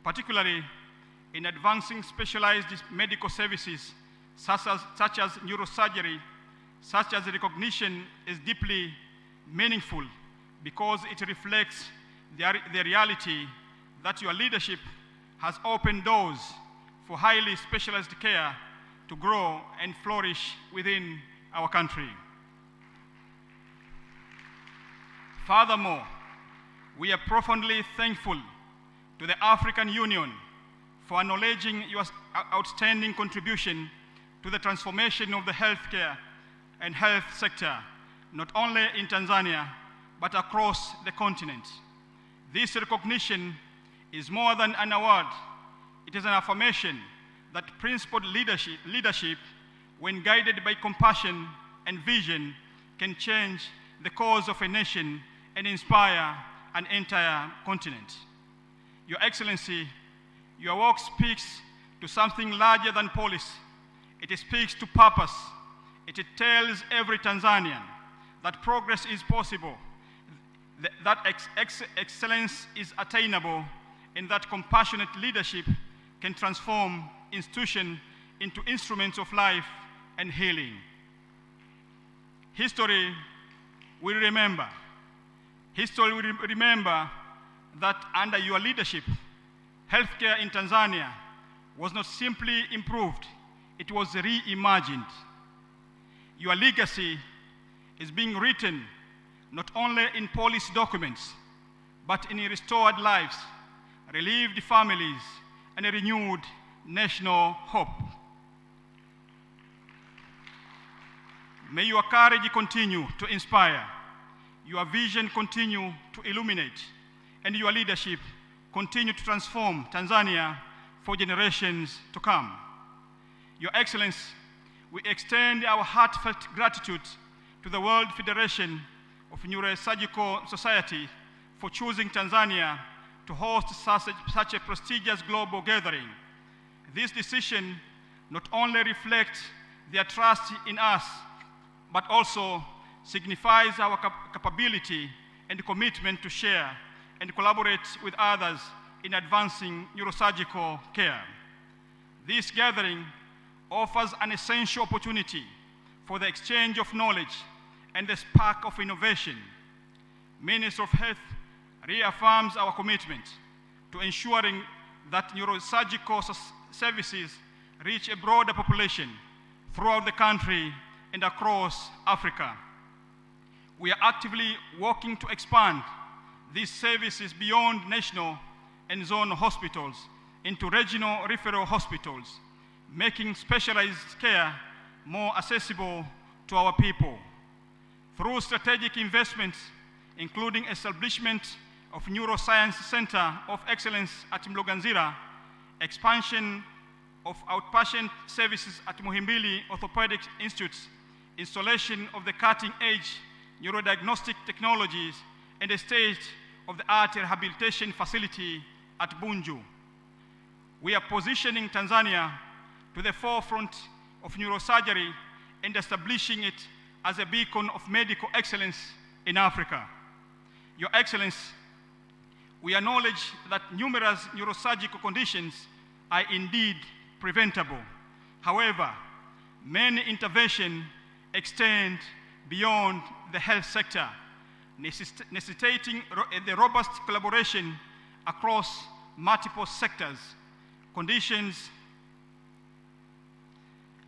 particularly in advancing specialized medical services such as neurosurgery. Such as recognition is deeply meaningful because it reflects the reality that your leadership has opened doors for highly specialized care to grow and flourish within our country. Furthermore, we are profoundly thankful to the African Union for acknowledging your outstanding contribution to the transformation of the healthcare and health sector, not only in Tanzania, but across the continent. This recognition is more than an award. It is an affirmation that principled leadership, when guided by compassion and vision, can change the course of a nation and inspire an entire continent. Your Excellency, your work speaks to something larger than policy. It speaks to purpose. It tells every Tanzanian that progress is possible, that excellence is attainable, and that compassionate leadership can transform institutions into instruments of life and healing. History will remember. History will remember that under your leadership, healthcare in Tanzania was not simply improved, it was reimagined. Your legacy is being written not only in policy documents, but in restored lives, relieved families, and a renewed national hope. May your courage continue to inspire, your vision continue to illuminate, and your leadership continue to transform Tanzania for generations to come. Your Excellency, we extend our heartfelt gratitude to the World Federation of Neurosurgical Society for choosing Tanzania to host such a prestigious global gathering. This decision not only reflects their trust in us, but also signifies our capability and commitment to share and collaborate with others in advancing neurosurgical care. This gathering offers an essential opportunity for the exchange of knowledge and the spark of innovation. Minister of Health reaffirms our commitment to ensuring that neurosurgical services reach a broader population throughout the country and across Africa. We are actively working to expand these services beyond national and zonal hospitals into regional referral hospitals, making specialized care more accessible to our people. Through strategic investments, including establishment of Neuroscience Center of Excellence at Mloganzira, expansion of outpatient services at Muhimbili Orthopedic Institute, installation of the cutting-edge neurodiagnostic technologies, and a state-of-the-art rehabilitation facility at Bunju. We are positioning Tanzania to the forefront of neurosurgery and establishing it as a beacon of medical excellence in Africa. Your Excellency, we acknowledge that numerous neurosurgical conditions are indeed preventable. However, many interventions extend beyond the health sector, necessitating the robust collaboration across multiple sectors. Conditions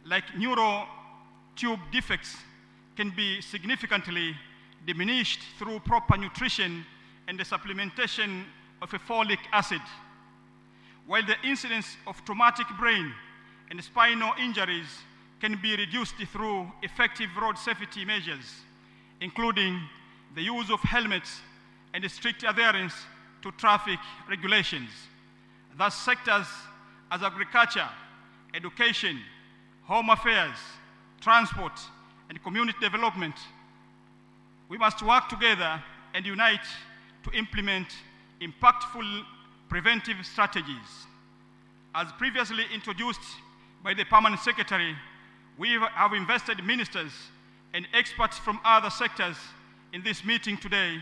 like neural tube defects can be significantly diminished through proper nutrition and the supplementation of a folic acid, while the incidence of traumatic brain and spinal injuries can be reduced through effective road safety measures, including the use of helmets and strict adherence to traffic regulations. Thus, sectors as agriculture, education, home affairs, transport, and community development, we must work together and unite to implement impactful preventive strategies. As previously introduced by the Permanent Secretary, we have invested ministers and experts from other sectors in this meeting today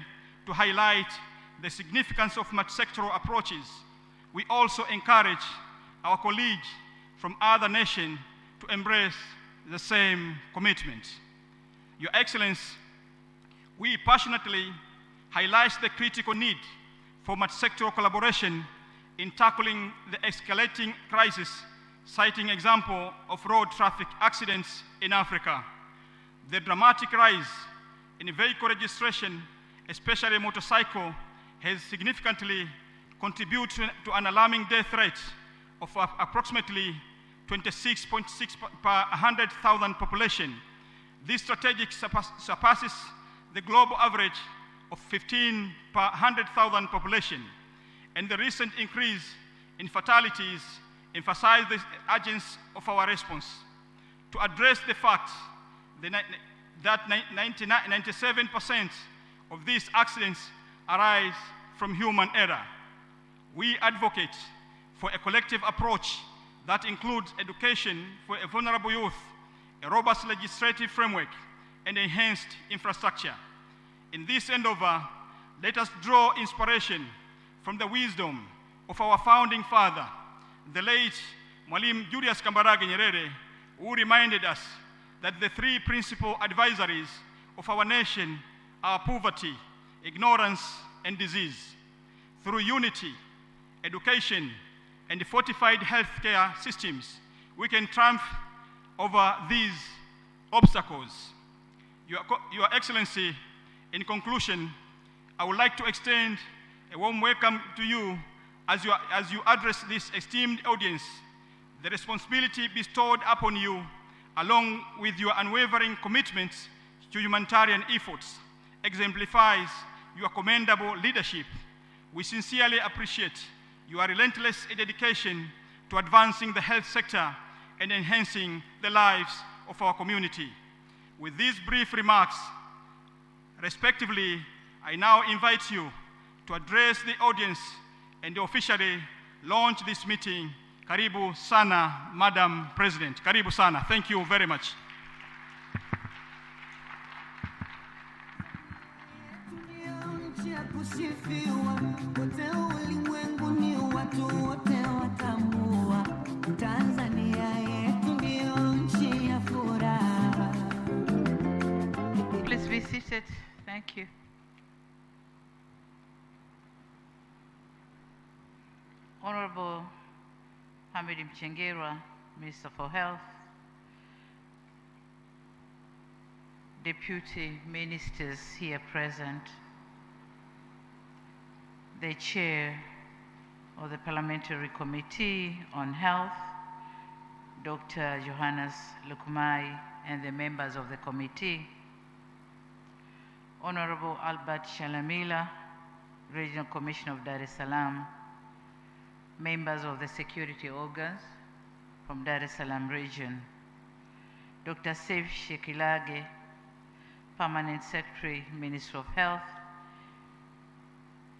to highlight the significance of multi-sectoral approaches. We also encourage our colleagues from other nations to embrace the same commitment. Your Excellency, we passionately highlight the critical need for multi-sectoral collaboration in tackling the escalating crisis, citing example of road traffic accidents in Africa. The dramatic rise in vehicle registration, especially motorcycle, has significantly contributed to an alarming death rate of approximately 26.6 per 100,000 population. This strategic surpasses the global average of 15 per 100,000 population, and the recent increase in fatalities emphasize the urgency of our response. To address the fact that 97% of these accidents arise from human error, we advocate for a collective approach that includes education for a vulnerable youth, a robust legislative framework, and enhanced infrastructure. In this endeavor, let us draw inspiration from the wisdom of our founding father, the late Mwalimu Julius Kambarage Nyerere, who reminded us that the three principal advisories of our nation are poverty, ignorance, and disease. Through unity, education, and fortified healthcare systems, we can triumph over these obstacles. Your Excellency, in conclusion, I would like to extend a warm welcome to you as you address this esteemed audience. The responsibility bestowed upon you, along with your unwavering commitment to humanitarian efforts, exemplifies your commendable leadership. We sincerely appreciate your relentless dedication to advancing the health sector and enhancing the lives of our community. With these brief remarks, respectively, I now invite you to address the audience and officially launch this meeting. Karibu sana, Madam President. Karibu sana. Thank you very much. Please be seated. Thank you. Honorable Hamid Mchengerwa, Minister for Health, Deputy Ministers here present, the Chair of the Parliamentary Committee on Health, Dr. Johannes Lukumai, and the members of the committee, Honorable Albert Shalamila, Regional Commissioner of Dar es Salaam, members of the security organs, from Dar es Salaam region, Dr. Saif Shekilage, Permanent Secretary, Ministry of Health,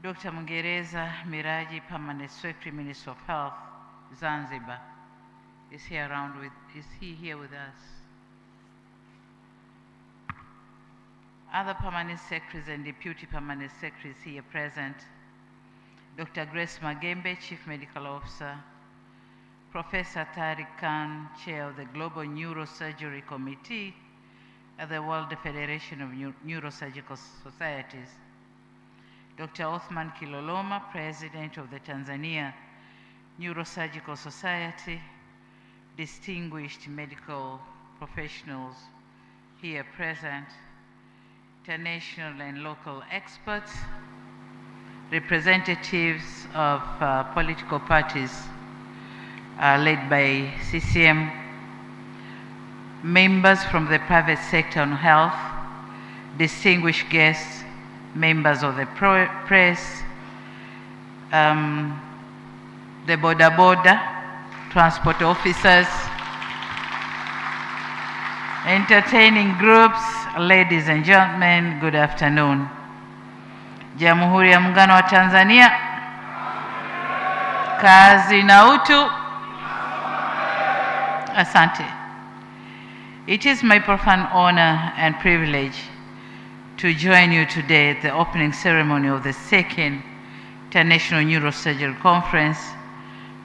Dr. Mungereza Miraji, Permanent Secretary, Ministry of Health, Zanzibar. Is he here with us? Other Permanent Secretaries and Deputy Permanent Secretaries here present. Dr. Grace Magembe, Chief Medical Officer, Professor Tariq Khan, Chair of the Global Neurosurgery Committee at the World Federation of Neurosurgical Societies, Dr. Othman Kiloloma, President of the Tanzania Neurosurgical Society, distinguished medical professionals here present, international and local experts, representatives of political parties led by CCM, members from the private sector on health, distinguished guests, members of the press, the boda transport officers, entertaining groups, ladies and gentlemen, good afternoon. Jamhuri ya Muungano wa Tanzania, kazi na utu. Asante. It is my profound honor and privilege to join you today at the opening ceremony of the second International Neurosurgery Conference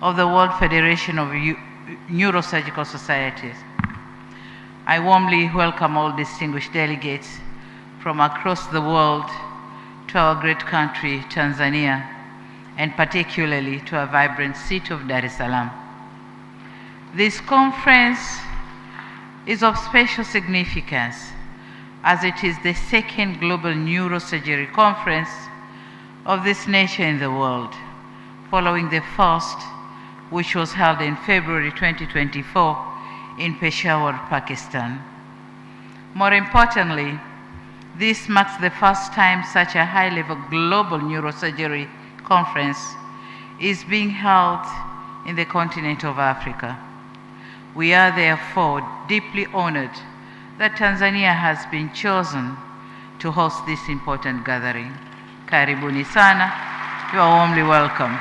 of the World Federation of Neurosurgical Societies. I warmly welcome all distinguished delegates from across the world to our great country, Tanzania, and particularly to our vibrant city of Dar es Salaam. This conference is of special significance as it is the second global neurosurgery conference of this nature in the world, following the first, which was held in February 2024 in Peshawar, Pakistan. More importantly, this marks the first time such a high-level global neurosurgery conference is being held in the continent of Africa. We are therefore deeply honored that Tanzania has been chosen to host this important gathering. Karibuni sana, you are warmly welcome.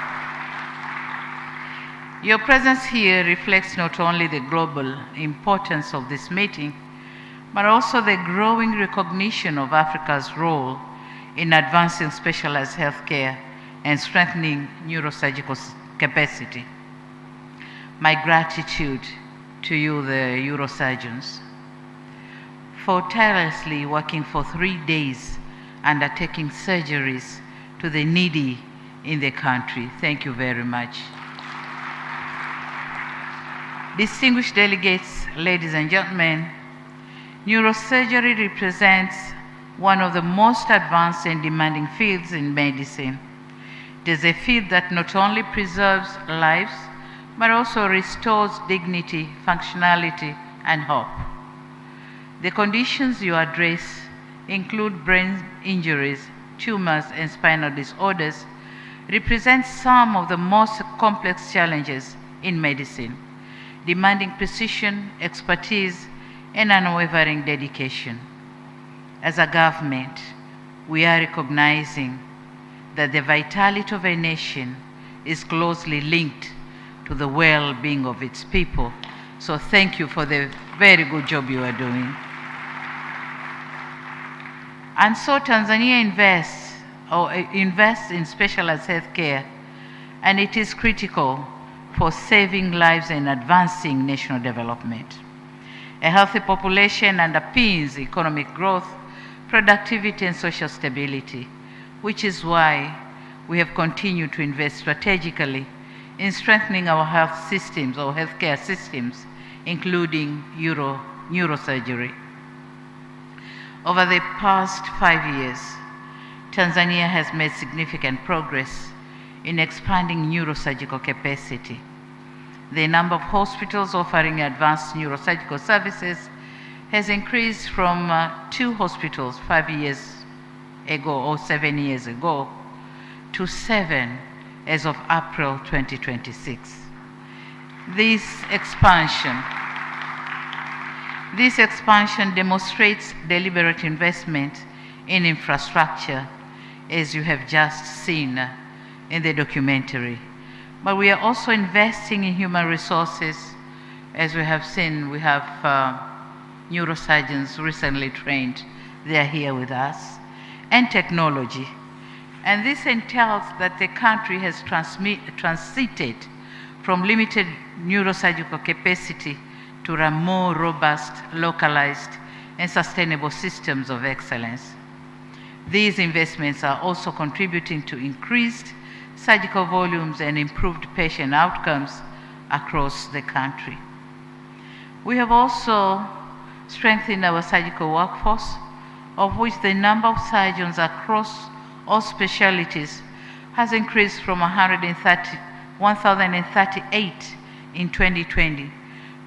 Your presence here reflects not only the global importance of this meeting, but also the growing recognition of Africa's role in advancing specialized healthcare and strengthening neurosurgical capacity. My gratitude to you, the neurosurgeons, for tirelessly working for 3 days, undertaking surgeries to the needy in the country. Thank you very much. Distinguished delegates, ladies and gentlemen, neurosurgery represents one of the most advanced and demanding fields in medicine. It is a field that not only preserves lives, but also restores dignity, functionality, and hope. The conditions you address include brain injuries, tumors, and spinal disorders, represent some of the most complex challenges in medicine, demanding precision, expertise, and unwavering dedication. As a government, we are recognizing that the vitality of a nation is closely linked to the well-being of its people. So thank you for the very good job you are doing. And so Tanzania invests in specialized healthcare, and it is critical for saving lives and advancing national development. A healthy population underpins economic growth, productivity, and social stability, which is why we have continued to invest strategically in strengthening our health systems, or healthcare systems, including neurosurgery. Over the past 5 years, Tanzania has made significant progress in expanding neurosurgical capacity. The number of hospitals offering advanced neurosurgical services has increased from 2 hospitals 5 years ago or 7 years ago to 7 as of April 2026. This expansion demonstrates deliberate investment in infrastructure, as you have just seen in the documentary. But we are also investing in human resources. As we have seen, we have neurosurgeons recently trained. They are here with us, and technology. And this entails that the country has transited from limited neurosurgical capacity to run more robust, localized, and sustainable systems of excellence. These investments are also contributing to increased surgical volumes and improved patient outcomes across the country. We have also strengthened our surgical workforce, of which the number of surgeons across all specialties has increased from 1,038 in 2020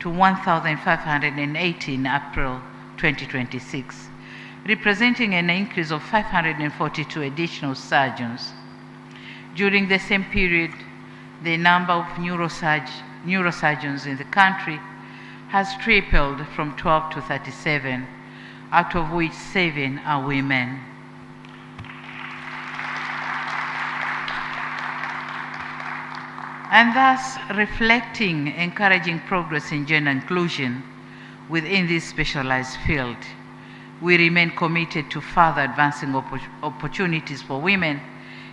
to 1,580 in April 2026, representing an increase of 542 additional surgeons. During the same period, the number of neurosurgeons in the country has tripled from 12 to 37, out of which 7 are women. And thus reflecting encouraging progress in gender inclusion within this specialized field, we remain committed to further advancing opportunities for women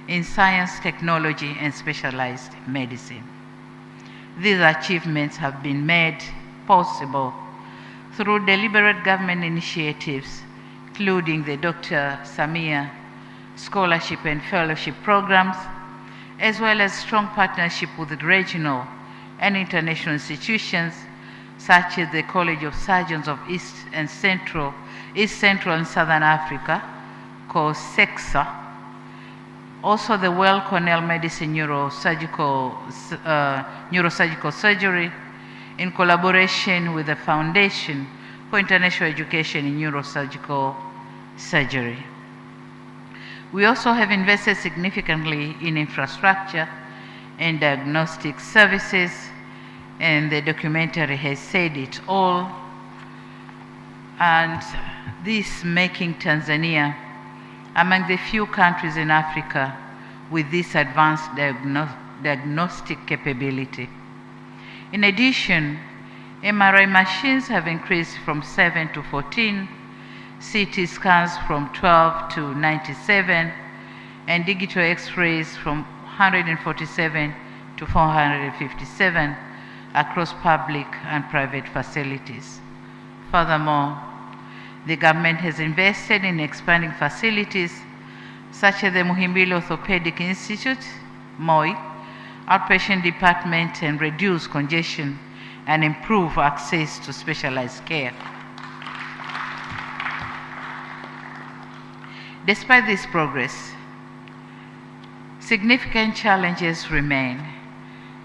in science, technology, and specialized medicine. These achievements have been made possible through deliberate government initiatives, including the Dr. Samia scholarship and fellowship programs, as well as strong partnership with regional and international institutions, such as the College of Surgeons of East Central and Southern Africa, called SEXA. Also the Well Cornell Medicine Neurosurgical Surgery, in collaboration with the Foundation for International Education in Neurosurgical Surgery. We also have invested significantly in infrastructure and diagnostic services, and the documentary has said it all. And this making Tanzania among the few countries in Africa with this advanced diagnostic capability. In addition, MRI machines have increased from 7 to 14, CT scans from 12 to 97, and digital X-rays from 147 to 457 across public and private facilities. Furthermore, the government has invested in expanding facilities such as the Muhimbili Orthopedic Institute, MOI, outpatient department, and reduce congestion and improve access to specialized care. Despite this progress, significant challenges remain,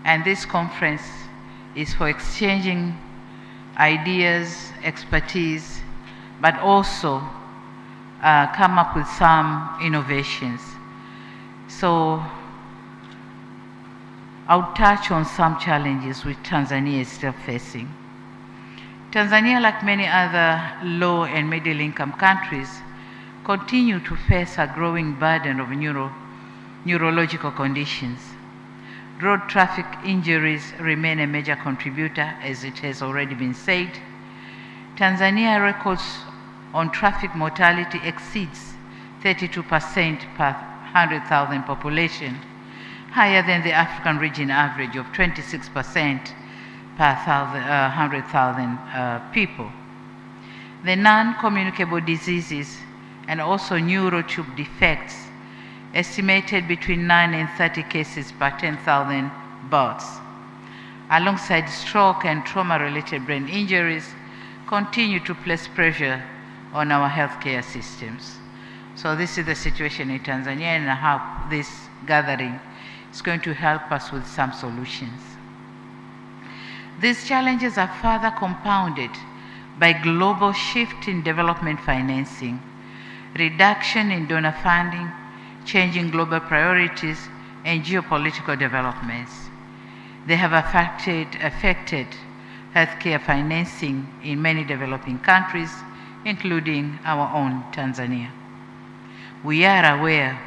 and this conference is for exchanging ideas, expertise, but also come up with some innovations. So I'll touch on some challenges which Tanzania is still facing. Tanzania, like many other low and middle income countries, continue to face a growing burden of neurological conditions. Road traffic injuries remain a major contributor, as it has already been said. Tanzania records on traffic mortality exceeds 32% per 100,000 population, higher than the African region average of 26% per 100,000 people. The non-communicable diseases and also neurotube defects estimated between 9 and 30 cases per 10,000 births, alongside stroke and trauma-related brain injuries, continue to place pressure on our healthcare systems. So this is the situation in Tanzania, and I hope this gathering is going to help us with some solutions. These challenges are further compounded by global shift in development financing, reduction in donor funding, changing global priorities, and geopolitical developments. They have affected healthcare financing in many developing countries, including our own Tanzania. We are aware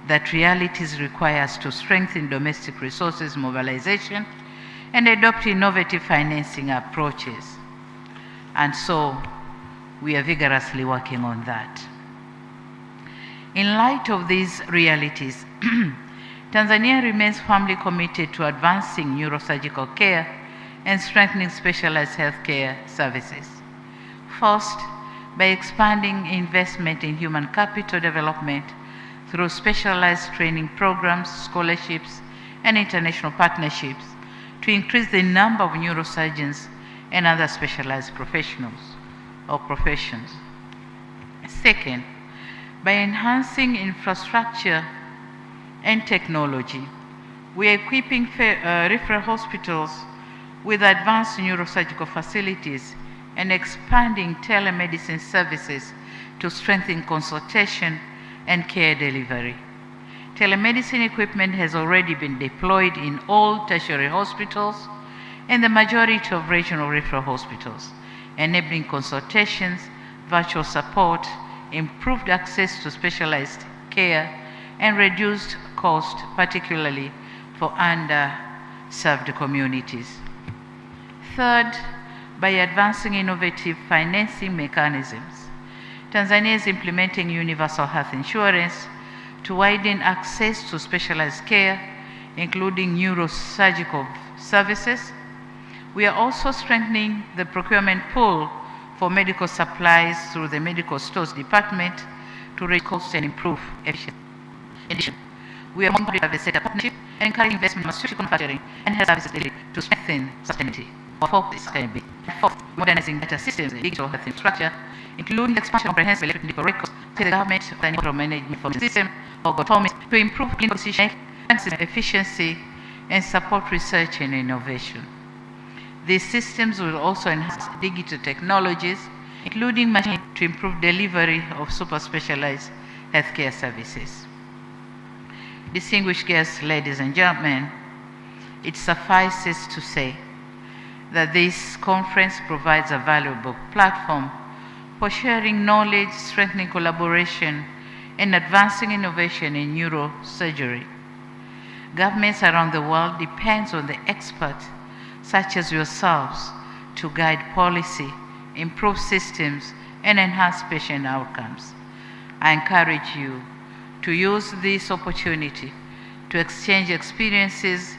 that realities require us to strengthen domestic resources mobilization and adopt innovative financing approaches. And so we are vigorously working on that. In light of these realities, Tanzania remains firmly committed to advancing neurosurgical care and strengthening specialized healthcare services. First, by expanding investment in human capital development through specialized training programs, scholarships, and international partnerships to increase the number of neurosurgeons and other specialized professionals or professions. Second, by enhancing infrastructure and technology, we are equipping referral hospitals with advanced neurosurgical facilities and expanding telemedicine services to strengthen consultation and care delivery. Telemedicine equipment has already been deployed in all tertiary hospitals and the majority of regional referral hospitals, enabling consultations, virtual support, improved access to specialized care, and reduced cost, particularly for underserved communities. Third, by advancing innovative financing mechanisms. Tanzania is implementing universal health insurance to widen access to specialized care, including neurosurgical services. We are also strengthening the procurement pool for medical supplies through the Medical Stores Department to reduce costs and improve efficiency. In addition, we are monitoring private sector partnership and encouraging investment in pharmaceutical manufacturing and health services delivery to strengthen sustainability. Sustainability. Fourth, modernizing data systems and digital health infrastructure, including the expansion of comprehensive electronic medical records to the government clinical management information system or GovTOMIS to improve clinical decision efficiency and support research and innovation. These systems will also enhance digital technologies, including machine to improve delivery of super specialized healthcare services. Distinguished guests, ladies and gentlemen, it suffices to say that this conference provides a valuable platform for sharing knowledge, strengthening collaboration, and advancing innovation in neurosurgery. Governments around the world depend on the experts such as yourselves to guide policy, improve systems, and enhance patient outcomes. I encourage you to use this opportunity to exchange experiences,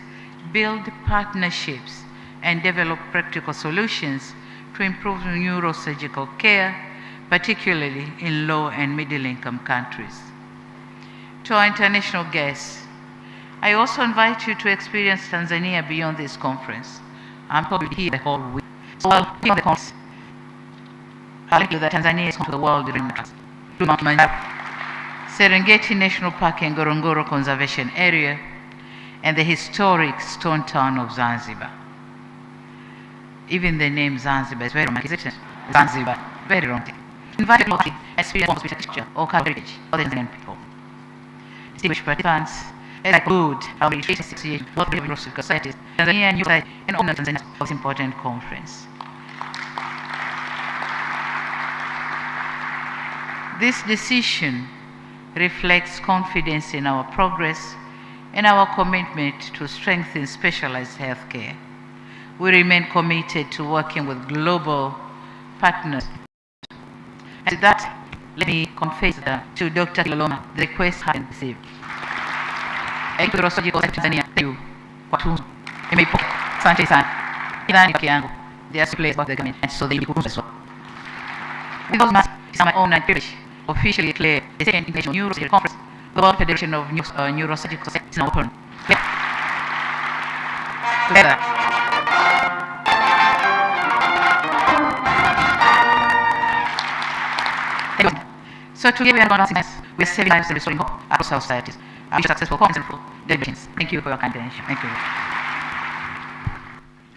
build partnerships, and develop practical solutions to improve neurosurgical care, particularly in low and middle income countries. To our international guests, I also invite you to experience Tanzania beyond this conference. I'm probably here the whole week. So while beyond the conference, I'll tell you that Tanzania is home to the world during Serengeti National Park and Ngorongoro Conservation Area, and the historic stone town of Zanzibar. Even the name Zanzibar is very romantic, isn't it? Zanzibar, very romantic. Invite people to experience forms of architecture or cultural heritage of the Tanzanian people. Distinguished participants, as I conclude our Meditation Association of Global Neurosurgical Societies, Tanzania and Society, and honor Tanzania for this important conference. This decision reflects confidence in our progress and our commitment to strengthen specialized healthcare. We remain committed to working with global partners. And with that, let me confess to Dr. Kiloloma the request has been received. Thank you, Neurosurgical Tanzania. Thank you. Kwa tunzo. Nimeipoka. Asante sana. Idhani kwa yangu. They are placed by the government, and so they will be as well. Because it's my own privilege officially declare the second International Neurosurgery Conference, the World Federation of Neurosurgical Societies is now open. Together. So together we are advancing as we are saving lives and restoring hope across our societies. I wish you successful conference and full deliberations. Thank you for your kind attention. Thank you.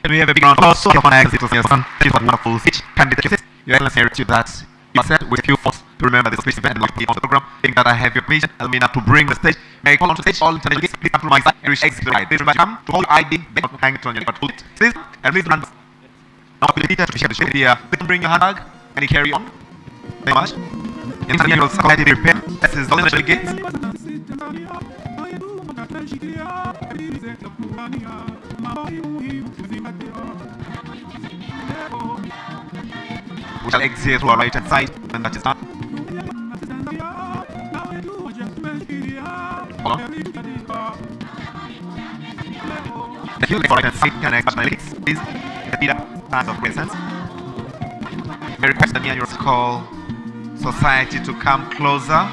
Can we have a big round of applause? It was a wonderful speech. Candidate, Your Excellency, to that you said with a few thoughts to remember this event and on the program. that I have your permission, allow me now to bring the stage. May I call on to the stage all international guests, please come to my side. Irish exit to the right. Please remember to come to hold your ID, then hang it on your hold it. Please, and please run. Now, the teacher to share the shade here. Please bring your handbag and you carry on. Thank you much. In Tanzania, you will society repair. This is the international gates. We shall exit through our right hand side when that is done. Hold on. Thank you. For right hand side, can I touch my legs, please? Repeat up. Hands of presence. May I request that me and yours call society to come closer.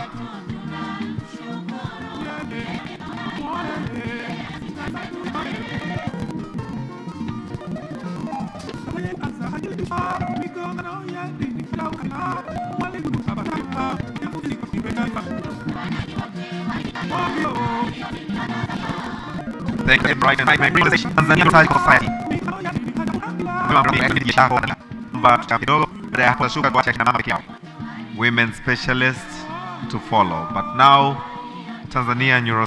Thank you, right and right. My presentation, Tanzania Society. Women specialists to follow. But now, Tanzania Neuro